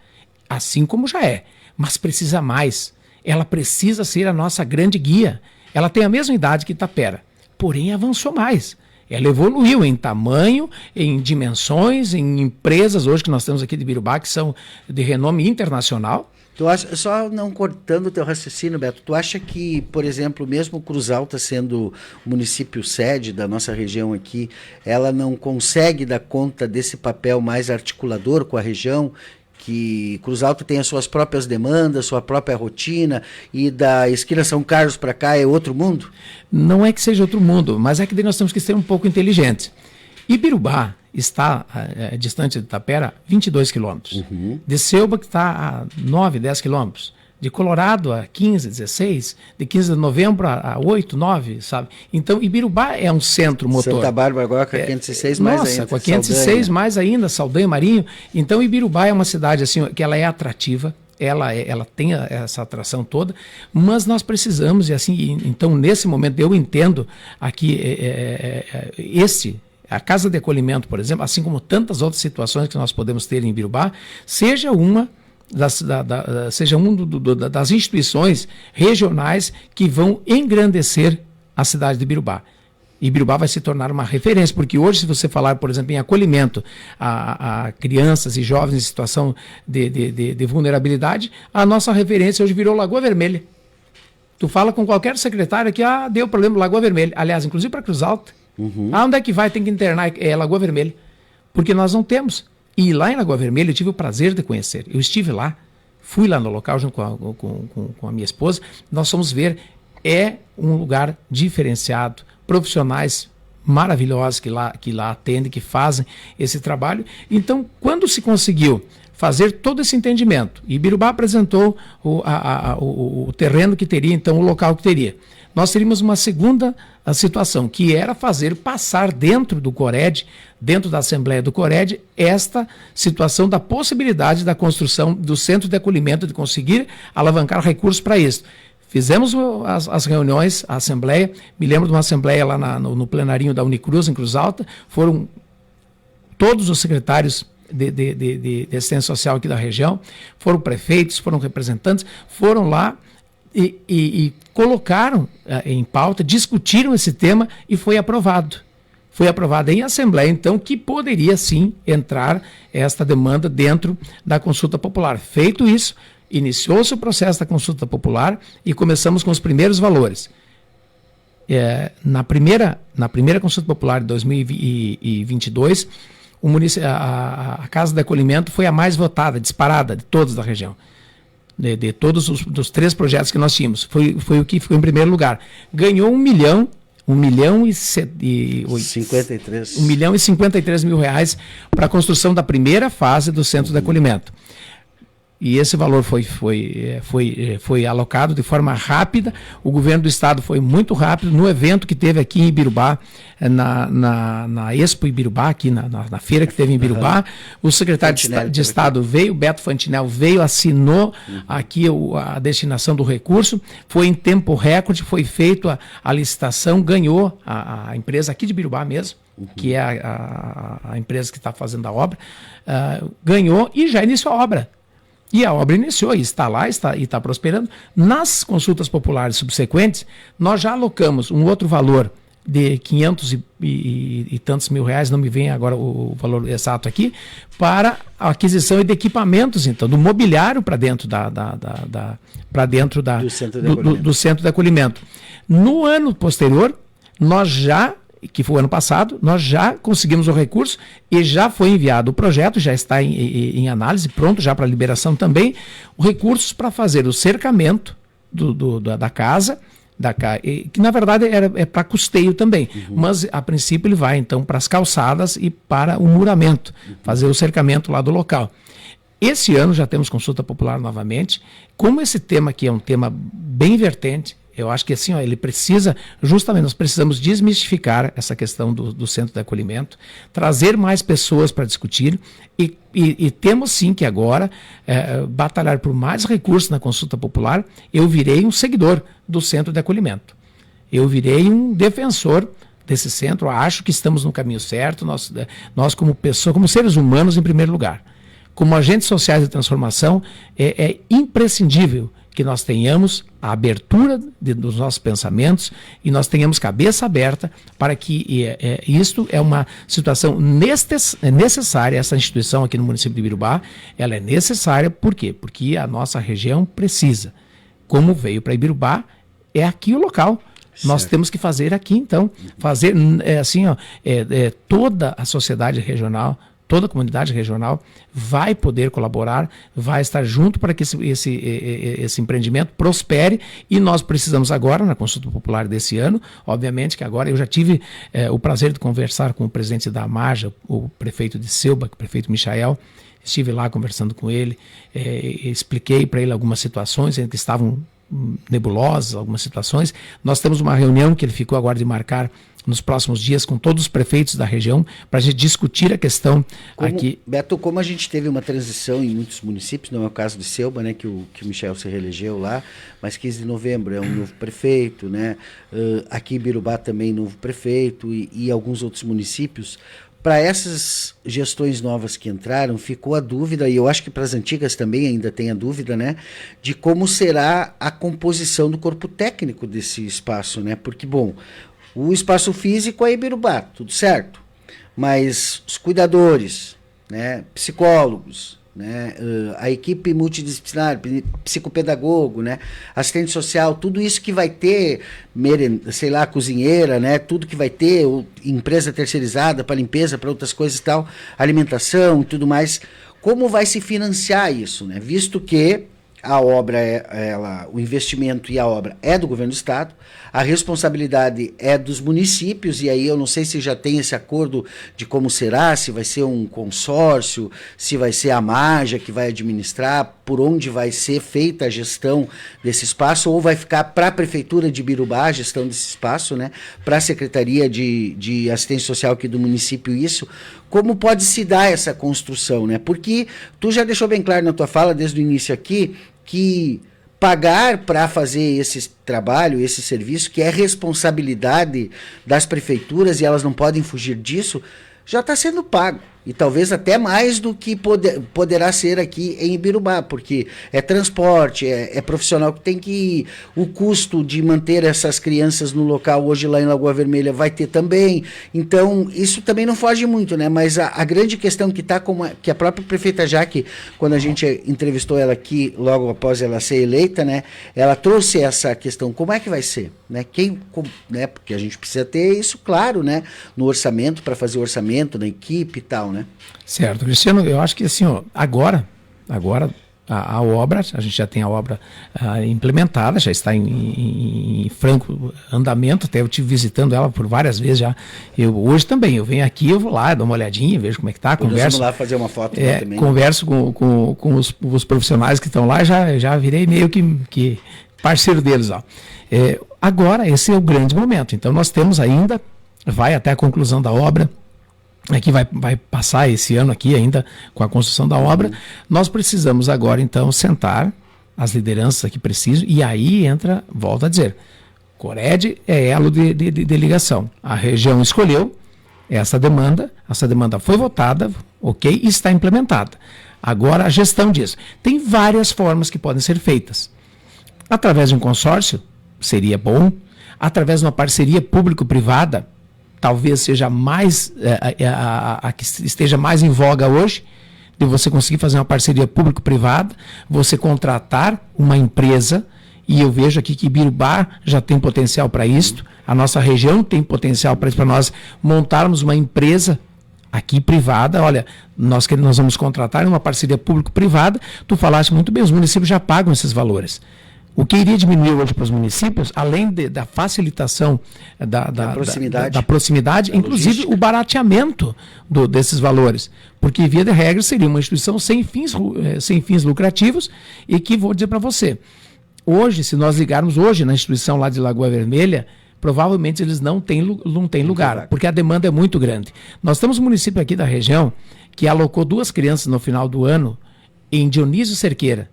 assim como já é, mas precisa mais. Ela precisa ser a nossa grande guia. Ela tem a mesma idade que Tapera, porém avançou mais. Ela evoluiu em tamanho, em dimensões, em empresas hoje que nós temos aqui de Ibirubá que são de renome internacional. Tu acha, só não cortando o teu raciocínio, Beto, tu acha que, por exemplo, mesmo Cruz Alta sendo o município sede da nossa região aqui, ela não consegue dar conta desse papel mais articulador com a região, que Cruz Alta tem as suas próprias demandas, sua própria rotina, e da esquina São Carlos para cá é outro mundo? Não é que seja outro mundo, mas é que nós temos que ser um pouco inteligentes. Ibirubá está distante de Tapera 22 quilômetros. De Selba, que está a 9, 10 quilômetros. De Colorado a 15, 16. De 15 de novembro a 8, 9, sabe? Então, Ibirubá é um centro motor. Santa Bárbara agora com a 506 mais ainda. Nossa, com a 506 mais ainda, Saldanha, Marinho. Então, Ibirubá é uma cidade assim, que ela é atrativa, ela tem essa atração toda, mas nós precisamos, e assim, então nesse momento eu entendo aqui a casa de acolhimento, por exemplo, assim como tantas outras situações que nós podemos ter em Birubá, seja uma das instituições regionais que vão engrandecer a cidade de Birubá. E Birubá vai se tornar uma referência, porque hoje, se você falar, por exemplo, em acolhimento a crianças e jovens em situação de vulnerabilidade, a nossa referência hoje virou Lagoa Vermelha. Tu fala com qualquer secretário que deu problema Lagoa Vermelha. Aliás, inclusive para Cruz Alta. Onde é que vai? Tem que internar. É Lagoa Vermelha. Porque nós não temos. E lá em Lagoa Vermelha eu tive o prazer de conhecer. Eu estive lá, fui lá no local junto com a minha esposa. Nós fomos ver. É um lugar diferenciado. Profissionais maravilhosos que lá atendem, que fazem esse trabalho. Então, quando se conseguiu fazer todo esse entendimento, e Birubá apresentou o terreno que teria, então o local que teria, nós teríamos uma segunda situação, que era fazer passar dentro do Cored, dentro da Assembleia do Cored, esta situação da possibilidade da construção do centro de acolhimento, de conseguir alavancar recursos para isso. Fizemos as reuniões, a assembleia, me lembro de uma assembleia lá no plenarinho da Unicruz, em Cruz Alta, foram todos os secretários de assistência social aqui da região, foram prefeitos, foram representantes, foram lá e colocaram em pauta, discutiram esse tema e foi aprovado. Foi aprovado em assembleia, então, que poderia sim entrar esta demanda dentro da consulta popular. Feito isso, iniciou-se o processo da consulta popular e começamos com os primeiros valores. Na primeira consulta popular de 2022, a Casa de Acolhimento foi a mais votada, disparada de todos da região. De todos dos 3 projetos que nós tínhamos. Foi o que ficou em primeiro lugar. Ganhou 1.053 mil reais para a construção da primeira fase do centro de acolhimento. E esse valor foi alocado de forma rápida. O governo do estado foi muito rápido. No evento que teve aqui em Birubá, na Expo Ibirubá, aqui na feira que teve em Ibirubá, o secretário de Estado veio, Beto Fantinel veio, assinou aqui a destinação do recurso. Foi em tempo recorde, foi feito a licitação, ganhou a empresa aqui de Birubá mesmo, que é a empresa que está fazendo a obra, ganhou e já iniciou a obra. E a obra iniciou, e está lá, está prosperando. Nas consultas populares subsequentes, nós já alocamos um outro valor de 500 e tantos mil reais, não me vem agora o valor exato aqui, para a aquisição de equipamentos, então, do mobiliário para dentro do centro de acolhimento. No ano posterior, que foi o ano passado, nós já conseguimos o recurso e já foi enviado o projeto, já está em análise, pronto já para liberação também, recursos para fazer o cercamento da casa, que na verdade é para custeio também, mas a princípio ele vai então para as calçadas e para o muramento, fazer o cercamento lá do local. Esse ano já temos consulta popular novamente, como esse tema aqui é um tema bem vertente. Eu acho que assim, ele precisa, justamente nós precisamos desmistificar essa questão do centro de acolhimento, trazer mais pessoas para discutir e temos sim que agora batalhar por mais recursos na consulta popular. Eu virei um seguidor do centro de acolhimento. Eu virei um defensor desse centro, acho que estamos no caminho certo, nós como pessoas, como seres humanos em primeiro lugar. Como agentes sociais de transformação, é imprescindível que nós tenhamos a abertura dos nossos pensamentos e nós tenhamos cabeça aberta para que isto é uma situação necessária. Essa instituição aqui no município de Ibirubá, ela é necessária, por quê? Porque a nossa região precisa. Como veio para Ibirubá, é aqui o local. Certo. Nós temos que fazer aqui, então, fazer toda a sociedade regional, toda a comunidade regional vai poder colaborar, vai estar junto para que esse empreendimento prospere, e nós precisamos agora, na consulta popular desse ano, obviamente que agora eu já tive o prazer de conversar com o presidente da AMAJA, o prefeito de Selba, o prefeito Michael, estive lá conversando com ele, expliquei para ele algumas situações que estavam nebulosas, algumas situações. Nós temos uma reunião que ele ficou agora de marcar nos próximos dias com todos os prefeitos da região para a gente discutir a questão aqui. Beto, como a gente teve uma transição em muitos municípios, não é o caso de Selba, né, que o Michel se reelegeu lá, mas 15 de novembro é um novo prefeito, né? Aqui em Birubá também novo prefeito e alguns outros municípios. Para essas gestões novas que entraram, ficou a dúvida, e eu acho que para as antigas também ainda tem a dúvida, né, de como será a composição do corpo técnico desse espaço, né? Porque, bom, o espaço físico é Ibirubá, tudo certo, mas os cuidadores, né, psicólogos, né, a equipe multidisciplinar, psicopedagogo, né, assistente social, tudo isso que vai ter, sei lá, cozinheira, né, tudo que vai ter, empresa terceirizada para limpeza, para outras coisas e tal, alimentação e tudo mais, como vai se financiar isso, né, visto que a obra, o investimento e a obra é do governo do estado, a responsabilidade é dos municípios, e aí eu não sei se já tem esse acordo de como será, se vai ser um consórcio, se vai ser a Maja que vai administrar, por onde vai ser feita a gestão desse espaço, ou vai ficar para a Prefeitura de Birubá a gestão desse espaço, né, para a Secretaria de Assistência Social aqui do município, isso. Como pode se dar essa construção, né? Porque tu já deixou bem claro na tua fala, desde o início aqui, que pagar para fazer esse trabalho, esse serviço, que é responsabilidade das prefeituras e elas não podem fugir disso, já está sendo pago. E talvez até mais do que poderá ser aqui em Ibirubá, porque é transporte, é profissional que tem que ir, o custo de manter essas crianças no local hoje lá em Lagoa Vermelha vai ter também, então isso também não foge muito, né? Mas a grande questão que está, que a própria prefeita Jaque, quando a gente entrevistou ela aqui, logo após ela ser eleita, né, ela trouxe essa questão, como é que vai ser? Né? Né? Porque a gente precisa ter isso claro, né, no orçamento, para fazer o orçamento, na equipe e tal, né? Certo, Cristiano, eu acho que assim, ó, agora a obra, a gente já tem a obra implementada, já está em franco andamento, até eu estive visitando ela por várias vezes já. Hoje também, eu venho aqui, eu vou lá, dou uma olhadinha, vejo como é que está, converso. Vamos lá fazer uma foto também. Converso com os profissionais que estão lá, já virei meio que parceiro deles. Ó. Agora, esse é o grande momento, então nós temos ainda, vai até a conclusão da obra, aqui vai passar esse ano aqui ainda com a construção da obra, nós precisamos agora então sentar as lideranças que precisam, e aí entra, volto a dizer, Cored é elo de ligação, a região escolheu essa demanda foi votada, ok, e está implementada. Agora a gestão disso. Tem várias formas que podem ser feitas. Através de um consórcio, seria bom, através de uma parceria público-privada, talvez seja mais a que esteja mais em voga hoje, de você conseguir fazer uma parceria público-privada, você contratar uma empresa, e eu vejo aqui que Ibirubá já tem potencial para isso, a nossa região tem potencial para isso, para nós montarmos uma empresa aqui privada. Olha, nós vamos contratar uma parceria público-privada, tu falaste muito bem, os municípios já pagam esses valores. O que iria diminuir hoje para os municípios, além da facilitação da proximidade, inclusive logística, o barateamento desses valores. Porque, via de regra, seria uma instituição sem fins lucrativos, e que, vou dizer para você, hoje, se nós ligarmos hoje na instituição lá de Lagoa Vermelha, provavelmente eles não têm lugar, porque a demanda é muito grande. Nós temos um município aqui da região que alocou 2 crianças no final do ano em Dionísio Cerqueira,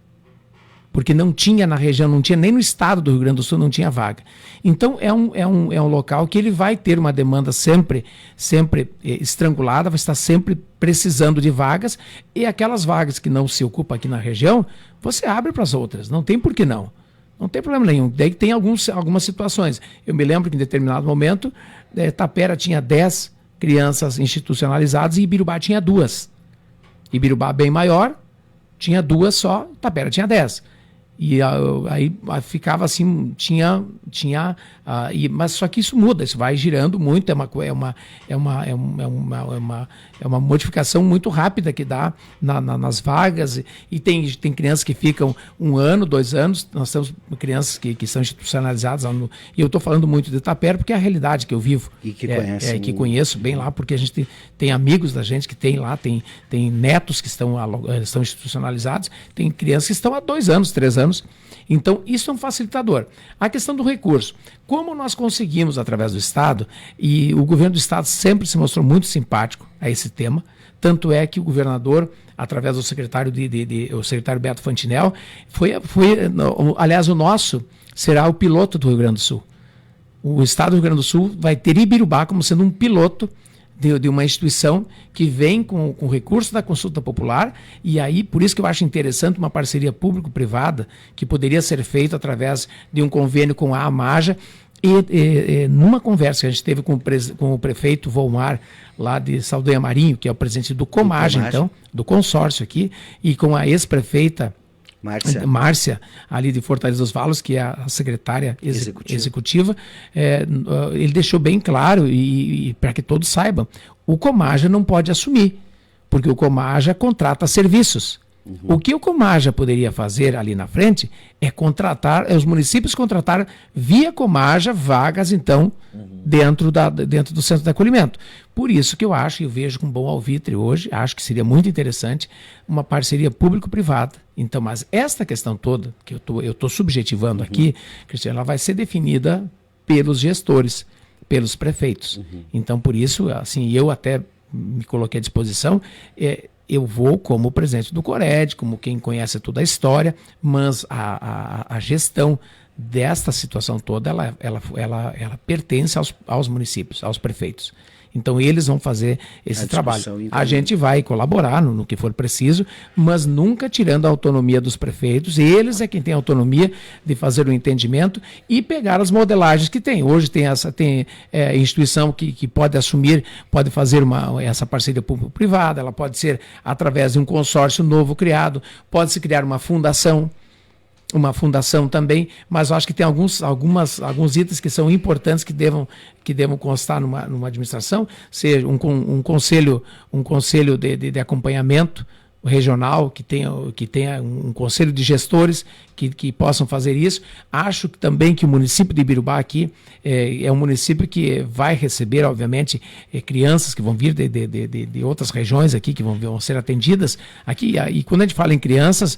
porque não tinha na região, não tinha nem no estado do Rio Grande do Sul, não tinha vaga. Então é um local que ele vai ter uma demanda sempre estrangulada, vai estar sempre precisando de vagas, e aquelas vagas que não se ocupam aqui na região, você abre para as outras, não tem por que não. Não tem problema nenhum. Daí tem algumas situações. Eu me lembro que em determinado momento, Tapera tinha 10 crianças institucionalizadas e Ibirubá tinha 2. Ibirubá bem maior, tinha 2 só, Tapera tinha 10. E aí ficava assim, mas só que isso muda, isso vai girando muito, é uma modificação muito rápida que dá nas vagas, e tem crianças que ficam 1 ano, 2 anos, nós temos crianças que são institucionalizadas, e eu estou falando muito de Tapera porque é a realidade que eu vivo, e que conheço bem lá, porque a gente tem amigos da gente que tem lá, tem netos que estão institucionalizados, tem crianças que estão há 2 anos, 3 anos, anos. Então, isso é um facilitador. A questão do recurso. Como nós conseguimos, através do Estado, e o governo do Estado sempre se mostrou muito simpático a esse tema, tanto é que o governador, através do secretário o secretário Beto Fantinel, aliás, o nosso será o piloto do Rio Grande do Sul. O Estado do Rio Grande do Sul vai ter Ibirubá como sendo um piloto de uma instituição que vem com o recurso da consulta popular, e aí, por isso que eu acho interessante uma parceria público-privada que poderia ser feita através de um convênio com a AMAJA, e numa conversa que a gente teve com o prefeito Volmar, lá de Saldanha Marinho, que é o presidente do Comage, então, do consórcio aqui, e com a ex-prefeita Márcia, ali de Fortaleza dos Valos, que é a secretária executiva, ele deixou bem claro, e para que todos saibam, o Comaja não pode assumir, porque o Comaja contrata serviços. O que o Comaja poderia fazer ali na frente é os municípios contratar via Comaja vagas, então, dentro do centro de acolhimento. Por isso que eu vejo com bom alvitre hoje, acho que seria muito interessante uma parceria público-privada. Então, mas esta questão toda, que eu estou subjetivando aqui, Cristiano, ela vai ser definida pelos gestores, pelos prefeitos. Então, por isso, assim, eu até me coloquei à disposição, eu vou como presidente do Cored, como quem conhece toda a história, mas a gestão desta situação toda, ela pertence aos municípios, aos prefeitos. Então eles vão fazer esse trabalho. Então, a gente vai colaborar no que for preciso, mas nunca tirando a autonomia dos prefeitos. Eles é quem tem a autonomia de fazer o entendimento e pegar as modelagens que tem. Hoje tem instituição que pode assumir, pode fazer essa parceria público-privada, ela pode ser através de um consórcio novo criado, pode-se criar uma fundação também, mas eu acho que tem alguns itens que são importantes que devam constar numa administração, seja um conselho de acompanhamento regional, que tenha um conselho de gestores que possam fazer isso. Acho que também que o município de Ibirubá aqui é um município que vai receber, obviamente, crianças que vão vir de outras regiões aqui, que vão ser atendidas aqui. E quando a gente fala em crianças,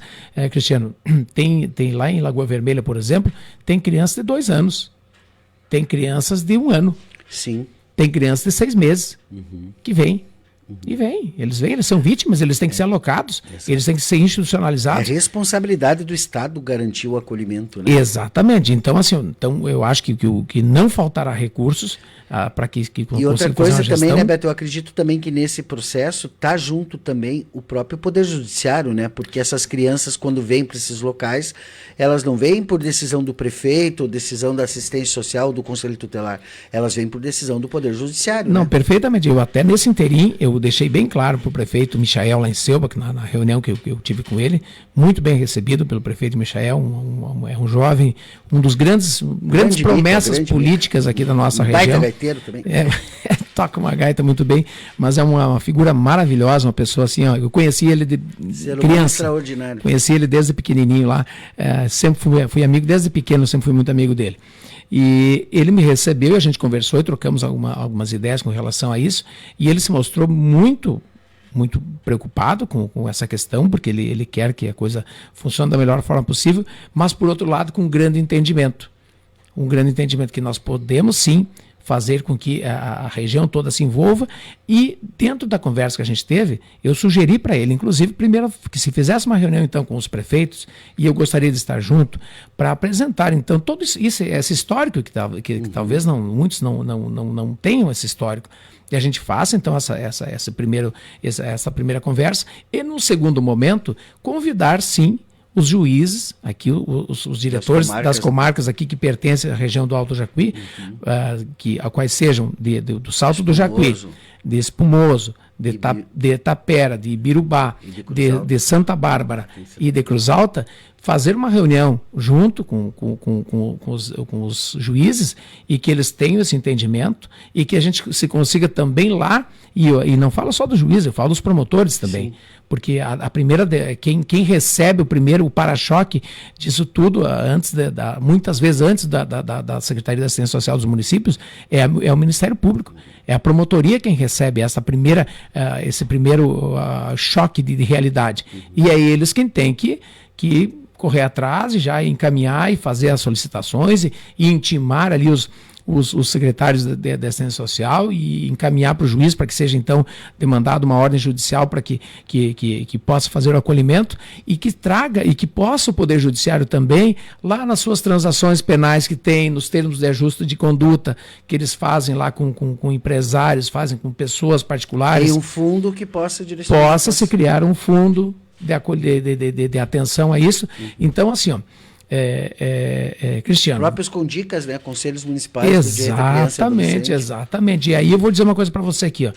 Cristiano, tem lá em Lagoa Vermelha, por exemplo, tem crianças de 2 anos, tem crianças de 1 ano, sim, tem crianças de 6 meses que vêm. E eles são vítimas, eles têm que ser alocados, eles têm que ser institucionalizados. É responsabilidade do Estado garantir o acolhimento, né? Exatamente. Então, eu acho que não faltará recursos para que e outra coisa também, né, Beto, eu acredito também que nesse processo está junto também o próprio Poder Judiciário, né? Porque essas crianças, quando vêm para esses locais, elas não vêm por decisão do prefeito, ou decisão da assistência social, do Conselho Tutelar, elas vêm por decisão do Poder Judiciário. Não, né? Perfeitamente. Eu até nesse interim, eu deixei bem claro para o prefeito Michael lá em Selba, que na reunião que eu tive com ele, muito bem recebido pelo prefeito Michael, é um jovem, um dos grandes promessas políticas aqui da nossa região. Gaiteiro também. Toca uma gaita muito bem, mas é uma figura maravilhosa, uma pessoa assim, eu conheci ele de criança, extraordinário. Conheci ele desde pequenininho lá, sempre fui amigo, desde pequeno sempre fui muito amigo dele. E ele me recebeu, a gente conversou e trocamos algumas ideias com relação a isso, e ele se mostrou muito preocupado com essa questão, porque ele quer que a coisa funcione da melhor forma possível, mas por outro lado com um grande entendimento que nós podemos sim fazer com que a região toda se envolva. E dentro da conversa que a gente teve, eu sugeri para ele, inclusive, primeiro que se fizesse uma reunião então com os prefeitos, e eu gostaria de estar junto, para apresentar então todo esse histórico que talvez muitos não tenham esse histórico, e a gente faça então essa primeira conversa, e num segundo momento convidar sim os juízes, aqui os diretores das comarcas aqui que pertencem à região do Alto Jacuí, a quais sejam do Salto do Jacuí, de Espumoso, de Tapera, de Ibirubá, de Santa Bárbara e de Cruz Alta, fazer uma reunião junto com os juízes, e que eles tenham esse entendimento, e que a gente se consiga também lá, e não falo só do juiz, eu falo dos promotores também. Sim. Porque a primeira, quem recebe o para-choque disso tudo, muitas vezes antes da Secretaria da Assistência Social dos municípios, é o Ministério Público. É a promotoria quem recebe esse primeiro choque de realidade. E é eles quem tem que correr atrás e já encaminhar e fazer as solicitações e intimar ali os secretários da assistência social e encaminhar para o juiz para que seja então demandada uma ordem judicial para que possa fazer o acolhimento e que traga e que possa o Poder Judiciário também, lá nas suas transações penais que tem, nos termos de ajuste de conduta que eles fazem lá com empresários, fazem com pessoas particulares. Tem um fundo que possa direcionar. Possa se criar um fundo de atenção a isso. Então, assim, ó, Cristiano. Próprios com dicas, né? Conselhos municipais do direito da criança e adolescente. Exatamente. E aí eu vou dizer uma coisa para você aqui, ó.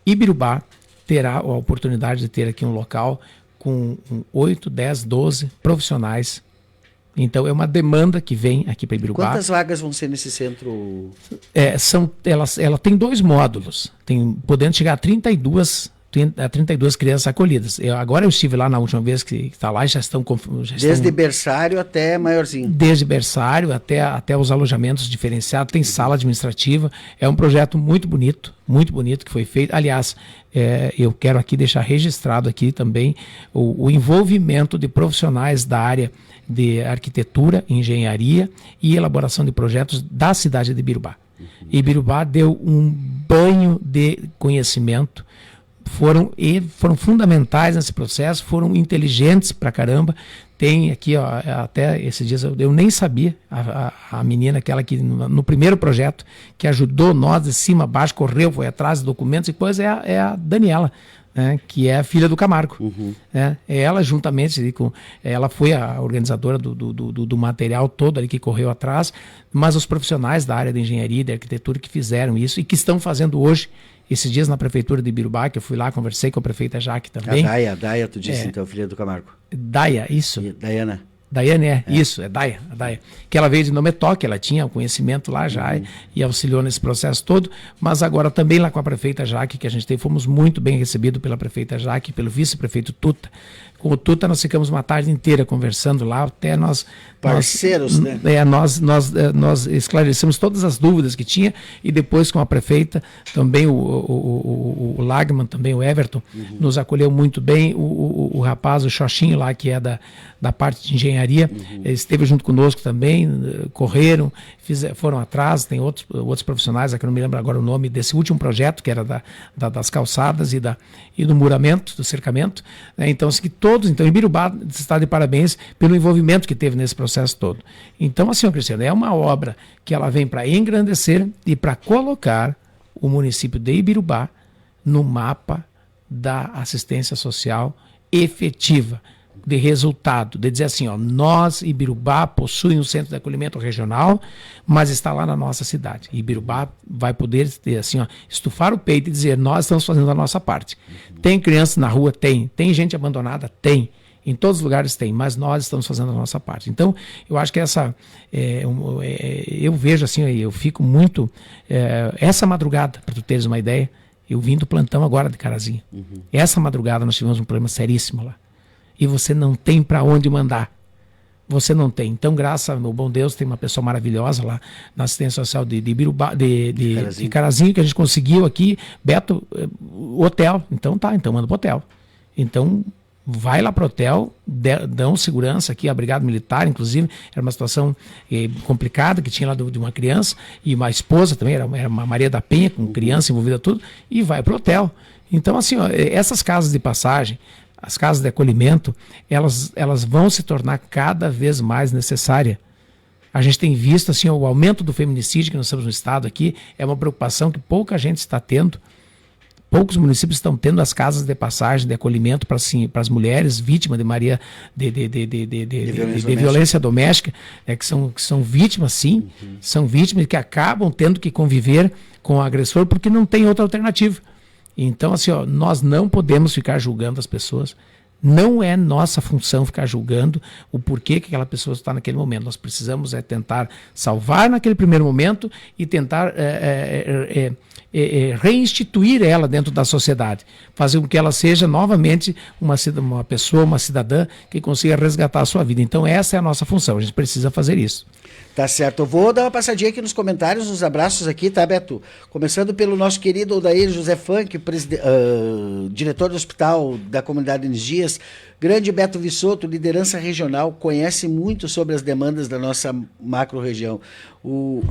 Ibirubá terá a oportunidade de ter aqui um local com 8, 10, 12 profissionais. Então é uma demanda que vem aqui para Ibirubá. Quantas vagas vão ser nesse centro? Ela tem 2 módulos, podendo chegar a 32 crianças acolhidas. Agora eu estive lá na última vez que está lá e já estão... Desde berçário até maiorzinho. Desde berçário até os alojamentos diferenciados, tem sala administrativa. É um projeto muito bonito que foi feito. Aliás, eu quero aqui deixar registrado aqui também o envolvimento de profissionais da área de arquitetura, engenharia e elaboração de projetos da cidade de Ibirubá. Ibirubá deu um banho de conhecimento, foram fundamentais nesse processo, foram inteligentes pra caramba. Tem aqui, ó, até esses dias eu nem sabia, a menina aquela que no primeiro projeto, que ajudou nós de cima a baixo, correu, foi atrás de documentos e coisa, é a Daniela, né, que é a filha do Camargo. Né? Ela, juntamente com... Ela foi a organizadora do material todo ali que correu atrás, mas os profissionais da área de engenharia e de arquitetura que fizeram isso e que estão fazendo hoje. Esses dias na prefeitura de Ibirubá, que eu fui lá, conversei com a prefeita Jaque também. A Daia, tu disse então, filha do Camargo. Daia, isso. E Daiana. Daiane, isso, é Daia. Que ela veio de Nometoque, ela tinha o conhecimento lá já e auxiliou nesse processo todo, mas agora também lá com a prefeita Jaque, que a gente teve, fomos muito bem recebidos pela prefeita Jaque, pelo vice-prefeito Tuta. Com o Tuta nós ficamos uma tarde inteira conversando lá, até nós... Parceiros, né? Nós esclarecemos todas as dúvidas que tinha e depois com a prefeita, também o Lagman, também o Everton, nos acolheu muito bem. O rapaz, o Xoxinho lá, que é da parte de engenharia, esteve junto conosco também, correram, foram atrás, tem outros profissionais, aqui eu não me lembro agora o nome desse último projeto, que era das calçadas e do muramento, do cercamento, né? Então, assim, então Ibirubá está de parabéns pelo envolvimento que teve nesse processo todo. Então, assim, Cristiano, é uma obra que ela vem para engrandecer e para colocar o município de Ibirubá no mapa da assistência social efetiva, de resultado, de dizer assim, ó, nós, Ibirubá, possui um centro de acolhimento regional, mas está lá na nossa cidade. Ibirubá vai poder ter, assim, ó, estufar o peito e dizer, nós estamos fazendo a nossa parte. Tem crianças na rua? Tem gente abandonada? Tem. Em todos os lugares tem, mas nós estamos fazendo a nossa parte. Então, eu acho que eu vejo assim, eu fico muito... essa madrugada, para tu teres uma ideia, eu vim do plantão agora de Carazinho. Essa madrugada nós tivemos um problema seríssimo lá. E você não tem para onde mandar. Você não tem. Então, graças ao bom Deus, tem uma pessoa maravilhosa lá na assistência social de Ibirubá, de Carazinho, que a gente conseguiu aqui. Beto, hotel. Então manda pro hotel. Então, vai lá pro hotel, dão segurança aqui, a Brigada Militar, inclusive, era uma situação complicada que tinha lá de uma criança, e uma esposa também, era uma Maria da Penha, com criança envolvida tudo, e vai pro hotel. Então, assim, ó, essas casas de passagem, as casas de acolhimento, elas vão se tornar cada vez mais necessárias. A gente tem visto assim, o aumento do feminicídio que nós temos no estado aqui, é uma preocupação que pouca gente está tendo. Poucos municípios estão tendo as casas de passagem, de acolhimento para as mulheres vítimas de violência doméstica, que são vítimas, sim, são vítimas que acabam tendo que conviver com o agressor porque não tem outra alternativa. Então, assim, ó, nós não podemos ficar julgando as pessoas. Não é nossa função ficar julgando o porquê que aquela pessoa está naquele momento. Nós precisamos tentar salvar naquele primeiro momento e tentar reinstituir ela dentro da sociedade. Fazer com que ela seja novamente uma pessoa, uma cidadã que consiga resgatar a sua vida. Então, essa é a nossa função. A gente precisa fazer isso. Tá certo. Eu vou dar uma passadinha aqui nos comentários, nos abraços aqui, tá, Beto? Começando pelo nosso querido Odair José Funk, diretor do Hospital da Comunidade Energias. Grande Beto Vissoto, liderança regional, conhece muito sobre as demandas da nossa macro-região. O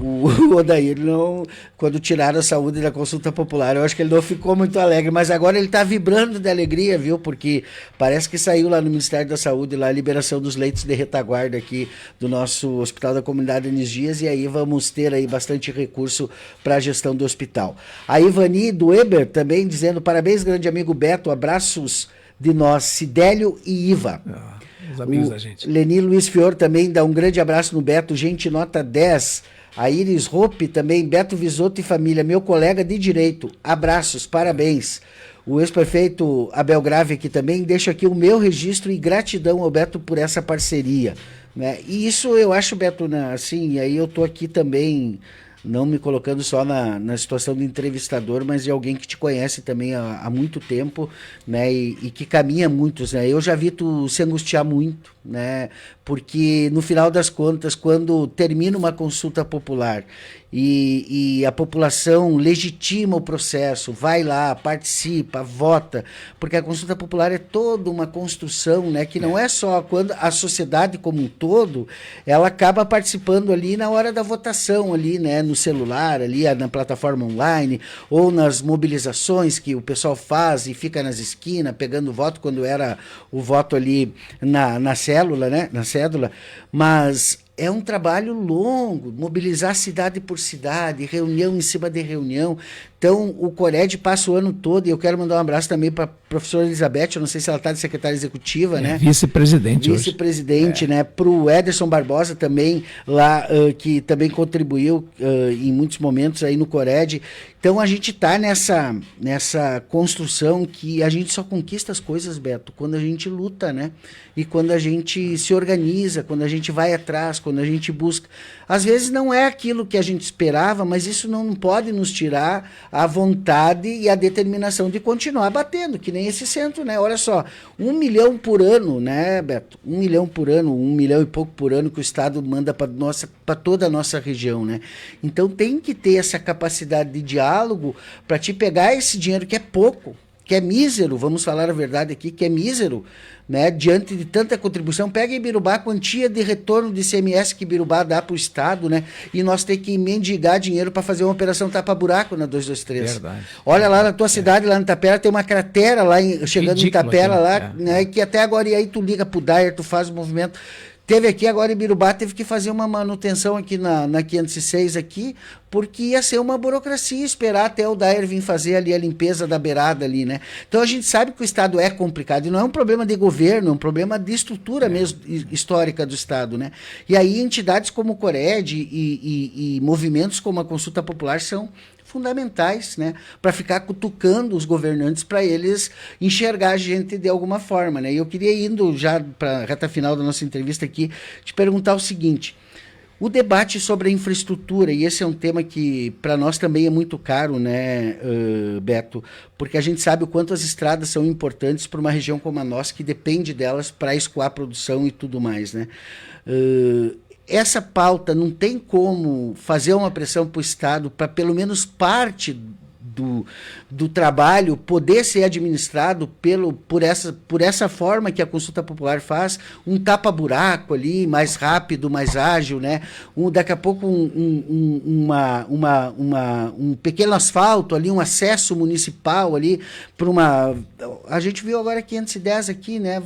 Odair, não, quando tiraram a saúde da consulta popular, eu acho que ele não ficou muito alegre, mas agora ele está vibrando de alegria, viu? Porque parece que saiu lá no Ministério da Saúde, lá a liberação dos leitos de retaguarda aqui do nosso Hospital da Comunidade Energias, e aí vamos ter aí bastante recurso para a gestão do hospital. A Ivani do Eber também dizendo, parabéns, grande amigo Beto, abraços de nós, Sidélio e Iva. Os amigos da gente. Leni Luiz Fior também dá um grande abraço no Beto, gente, nota 10. A Iris Rope também, Beto Visotto e família, meu colega de direito, abraços, parabéns. O ex-prefeito Abel Grave aqui também, deixa aqui o meu registro e gratidão ao Beto por essa parceria. Né? E isso eu acho, Beto, assim, aí eu tô aqui também, não me colocando só na situação de entrevistador, mas de alguém que te conhece também há muito tempo, né, e que caminha muitos, né, eu já vi tu se angustiar muito, né, porque no final das contas, quando termina uma consulta popular e a população legitima o processo, vai lá, participa, vota, porque a consulta popular é toda uma construção, né, que não é só quando a sociedade como um todo, ela acaba participando ali na hora da votação ali, né, no celular, ali na plataforma online, ou nas mobilizações que o pessoal faz e fica nas esquinas pegando voto, quando era o voto ali na célula, né, na cédula, mas é um trabalho longo, mobilizar cidade por cidade, reunião em cima de reunião. Então, o Cored passa o ano todo, e eu quero mandar um abraço também para a professora Elizabeth, eu não sei se ela está de secretária executiva, né? Vice-presidente hoje. Vice-presidente, né? Para o Ederson Barbosa também, lá, que também contribuiu em muitos momentos aí no Cored. Então, a gente está nessa construção que a gente só conquista as coisas, Beto, quando a gente luta, né? E quando a gente se organiza, quando a gente vai atrás, quando a gente busca. Às vezes não é aquilo que a gente esperava, mas isso não pode nos tirar a vontade e a determinação de continuar batendo, que nem esse centro, né? Olha só, 1 milhão por ano, né, Beto? 1 milhão por ano, 1 milhão e pouco por ano que o Estado manda para toda a nossa região, né? Então tem que ter essa capacidade de diálogo para te pegar esse dinheiro que é pouco, que é mísero, vamos falar a verdade aqui, que é mísero, né, diante de tanta contribuição. Pega em Birubá a quantia de retorno de ICMS que Birubá dá para o Estado, né, e nós temos que mendigar dinheiro para fazer uma operação tapa-buraco na 223. Verdade. Olha lá na tua cidade, lá em Itapera, tem uma cratera lá, chegando ridículo em Itapera, aqui, lá, né, que até agora, e aí tu liga pro Dyer, tu faz o movimento. Teve aqui agora em Birubá, teve que fazer uma manutenção aqui na 506 aqui, porque ia ser uma burocracia esperar até o Dyer vir fazer ali a limpeza da beirada ali, né? Então a gente sabe que o Estado é complicado, e não é um problema de governo, é um problema de estrutura mesmo histórica do Estado, né? E aí entidades como o Cored e movimentos como a Consulta Popular são fundamentais, né, para ficar cutucando os governantes para eles enxergar a gente de alguma forma, né? E eu queria, indo já para a reta final da nossa entrevista aqui, te perguntar o seguinte: o debate sobre a infraestrutura, e esse é um tema que para nós também é muito caro, né, Beto, porque a gente sabe o quanto as estradas são importantes para uma região como a nossa, que depende delas para escoar a produção e tudo mais, né? Essa pauta não tem como fazer uma pressão para o Estado para pelo menos parte do trabalho poder ser administrado por essa forma que a consulta popular faz, um tapa-buraco ali, mais rápido, mais ágil, né? Daqui a pouco um pequeno asfalto ali, um acesso municipal ali para uma... A gente viu agora 510 aqui, né?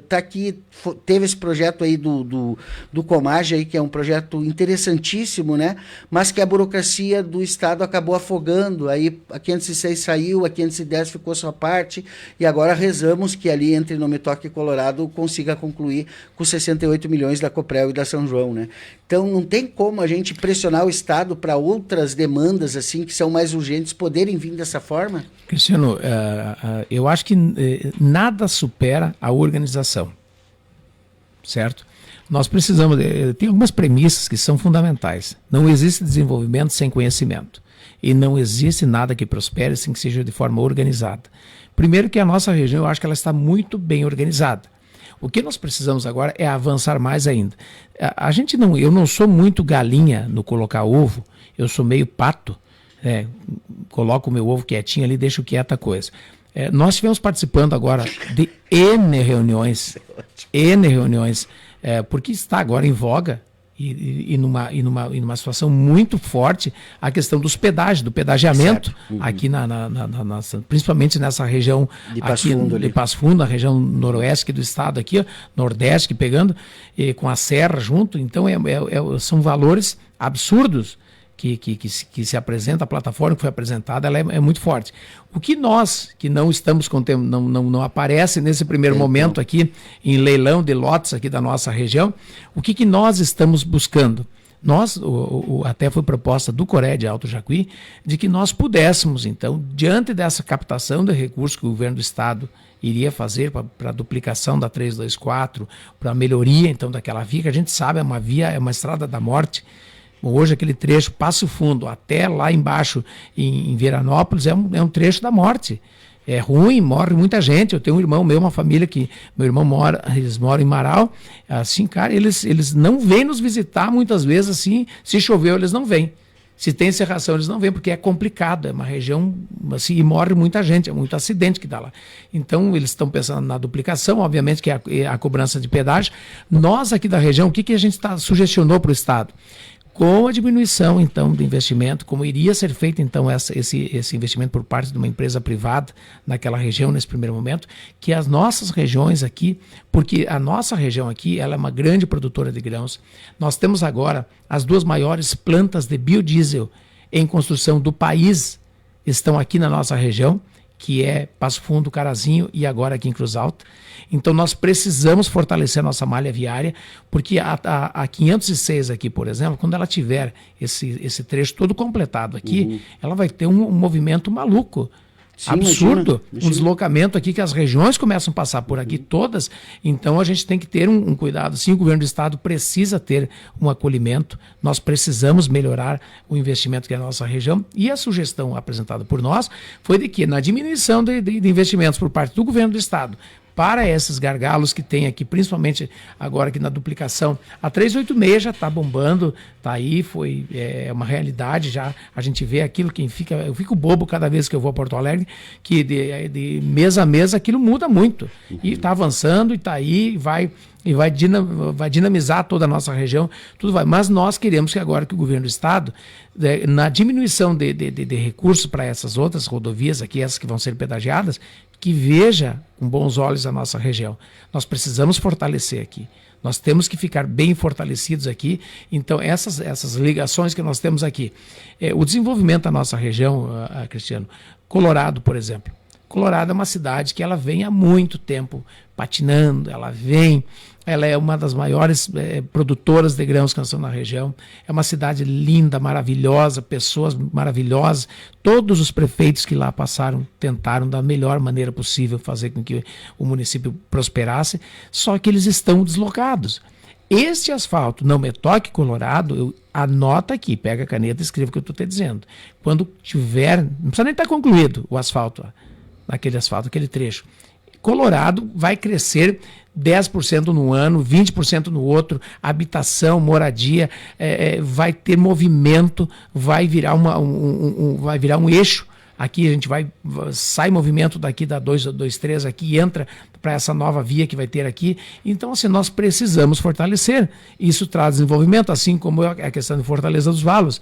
Tá aqui, teve esse projeto aí do Comage aí, que é um projeto interessantíssimo, né? Mas que a burocracia do Estado acabou afogando. Aí a 506 saiu, a 510 ficou sua parte, e agora rezamos que ali entre Nome Toque e Colorado consiga concluir com 68 milhões da Coprel e da São João, né? Então não tem como a gente pressionar o Estado para outras demandas assim que são mais urgentes poderem vir dessa forma? Cristiano, eu acho que nada supera a organização, certo? Nós precisamos, tem algumas premissas que são fundamentais. Não existe desenvolvimento sem conhecimento, e não existe nada que prospere sem que seja de forma organizada. Primeiro que a nossa região, eu acho que ela está muito bem organizada. O que nós precisamos agora é avançar mais ainda. Eu não sou muito galinha no colocar ovo, eu sou meio pato. Coloco o meu ovo quietinho ali, deixo quieta a coisa. Nós estivemos participando agora de N reuniões, porque está agora em voga e numa situação muito forte a questão dos pedágios, do pedagiamento, aqui principalmente nessa região de Passo Fundo, na região noroeste aqui do estado, aqui, ó, nordeste, pegando, com a serra junto. Então são valores absurdos que se apresenta, a plataforma que foi apresentada, ela é muito forte. O que nós, que não estamos não aparece nesse primeiro momento aqui, em leilão de lotes aqui da nossa região, o que nós estamos buscando? Nós, até foi proposta do Coré de Alto Jacuí, de que nós pudéssemos, então, diante dessa captação de recursos que o governo do estado iria fazer para a duplicação da 324, para a melhoria, então, daquela via, que a gente sabe, é uma estrada da morte. Hoje aquele trecho Passo Fundo até lá embaixo em Veranópolis é um trecho da morte. É ruim, morre muita gente. Eu tenho um irmão meu, uma família que meu irmão eles moram em Marau. Assim, cara, eles não vêm nos visitar muitas vezes assim. Se choveu, eles não vêm. Se tem serração, eles não vêm, porque é complicado, é uma região assim, e morre muita gente, é muito acidente que dá lá. Então, eles estão pensando na duplicação, obviamente, que é a cobrança de pedágio. Nós aqui da região, o que a gente sugestionou para o estado? Com a diminuição, então, do investimento, como iria ser feito, então, esse investimento por parte de uma empresa privada naquela região, nesse primeiro momento, que as nossas regiões aqui, porque a nossa região aqui, ela é uma grande produtora de grãos. Nós temos agora as 2 maiores plantas de biodiesel em construção do país, estão aqui na nossa região, que é Passo Fundo, Carazinho e agora aqui em Cruz Alta. Então nós precisamos fortalecer a nossa malha viária, porque a 506 aqui, por exemplo, quando ela tiver esse trecho todo completado aqui, ela vai ter um movimento maluco. Sim, absurdo, imagina. Um deslocamento aqui que as regiões começam a passar por aqui todas, então a gente tem que ter um cuidado. Sim, o governo do estado precisa ter um acolhimento, nós precisamos melhorar o investimento que é a nossa região, e a sugestão apresentada por nós foi de que na diminuição de investimentos por parte do governo do estado para esses gargalos que tem aqui, principalmente agora aqui na duplicação. A 386 já está bombando, está aí, é uma realidade já. A gente vê aquilo, eu fico bobo cada vez que eu vou a Porto Alegre, que de mês a mês aquilo muda muito. E está avançando, e está aí, vai dinamizar toda a nossa região, tudo vai. Mas nós queremos que agora que o governo do estado, na diminuição de recursos para essas outras rodovias aqui, essas que vão ser pedagiadas, que veja com bons olhos a nossa região. Nós precisamos fortalecer aqui. Nós temos que ficar bem fortalecidos aqui. Então, essas ligações que nós temos aqui. O desenvolvimento da nossa região, Cristiano, Colorado, por exemplo. Colorado é uma cidade que ela vem há muito tempo patinando, ela é uma das maiores produtoras de grãos que estão na região, é uma cidade linda, maravilhosa, pessoas maravilhosas, todos os prefeitos que lá passaram tentaram da melhor maneira possível fazer com que o município prosperasse, só que eles estão deslocados. Este asfalto não me toque Colorado, anota aqui, pega a caneta e escreva o que eu estou te dizendo. Quando tiver, não precisa nem estar concluído o asfalto, aquele trecho. Colorado vai crescer 10% no ano, 20% no outro, habitação, moradia, vai ter movimento, vai virar um eixo. Aqui a gente sai movimento daqui da 223 aqui e entra para essa nova via que vai ter aqui. Então, assim, nós precisamos fortalecer. Isso traz desenvolvimento, assim como a questão de Fortaleza dos Valos.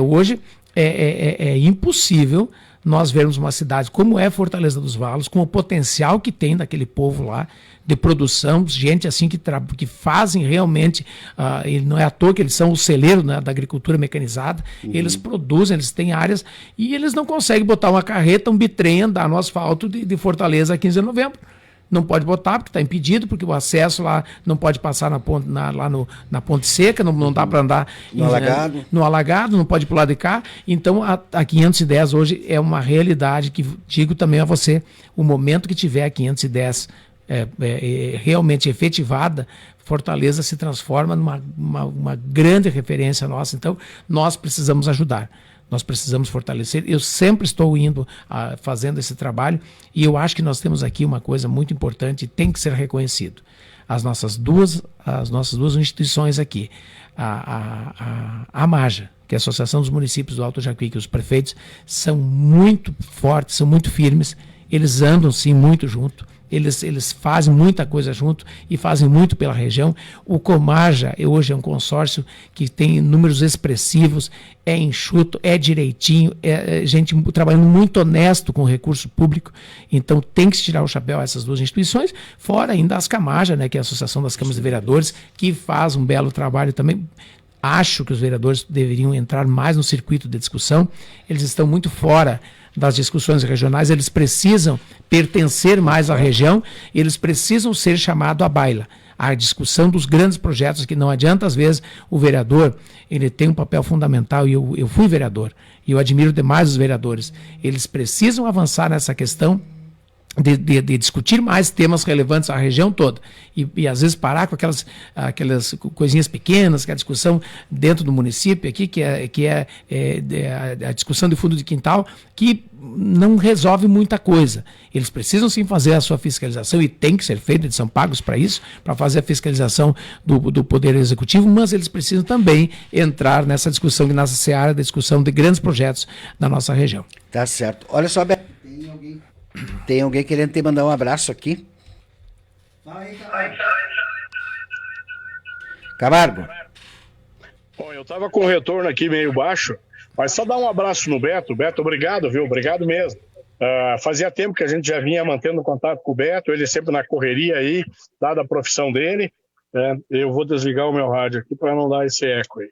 Hoje é impossível nós vermos uma cidade como é Fortaleza dos Valos, com o potencial que tem daquele povo lá, de produção, gente assim que fazem realmente, e não é à toa que eles são o celeiro, né, da agricultura mecanizada, eles produzem, eles têm áreas, e eles não conseguem botar uma carreta, um bitrem, andar no asfalto de Fortaleza a 15 de novembro. Não pode botar, porque está impedido, porque o acesso lá não pode passar na Ponte Seca, não dá para andar no alagado, não pode ir para o lado de cá. Então, a 510 hoje é uma realidade que, digo também a você, o momento que tiver a 510 realmente efetivada, Fortaleza se transforma numa grande referência nossa. Então, nós precisamos ajudar. nós precisamos fortalecer. Eu sempre estou indo, fazendo esse trabalho, e eu acho que nós temos aqui uma coisa muito importante e tem que ser reconhecido. As nossas duas instituições aqui, a MAJA, que é a Associação dos Municípios do Alto Jacuí, que os prefeitos são muito fortes, são muito firmes, eles andam sim muito junto, eles fazem muita coisa junto e fazem muito pela região. O Comaja hoje é um consórcio que tem números expressivos, é enxuto, é direitinho, é gente trabalhando muito honesto com o recurso público, então tem que se tirar o chapéu a essas duas instituições, fora ainda as Camaja, né, que é a Associação das Câmaras de Vereadores, que faz um belo trabalho também. Acho que os vereadores deveriam entrar mais no circuito de discussão, eles estão muito fora das discussões regionais, eles precisam pertencer mais à região, eles precisam ser chamados à baila. A discussão dos grandes projetos, que não adianta, às vezes, o vereador, ele tem um papel fundamental, e eu fui vereador, e eu admiro demais os vereadores. Eles precisam avançar nessa questão de discutir mais temas relevantes à região toda e às vezes parar com aquelas coisinhas pequenas, que é a discussão dentro do município aqui, que é a discussão de fundo de quintal, que não resolve muita coisa. Eles precisam sim fazer a sua fiscalização, e tem que ser feito, eles são pagos para isso, para fazer a fiscalização do Poder Executivo, mas eles precisam também entrar nessa discussão, nessa seara da discussão de grandes projetos da nossa região. Tá certo. Olha só, Beto, tem alguém querendo te mandar um abraço aqui? Fala aí, Camargo. Bom, eu estava com o retorno aqui meio baixo, mas só dar um abraço no Beto. Beto, obrigado, viu? Obrigado mesmo. Fazia tempo que a gente já vinha mantendo contato com o Beto, ele sempre na correria aí, dada a profissão dele. Eu vou desligar o meu rádio aqui para não dar esse eco aí.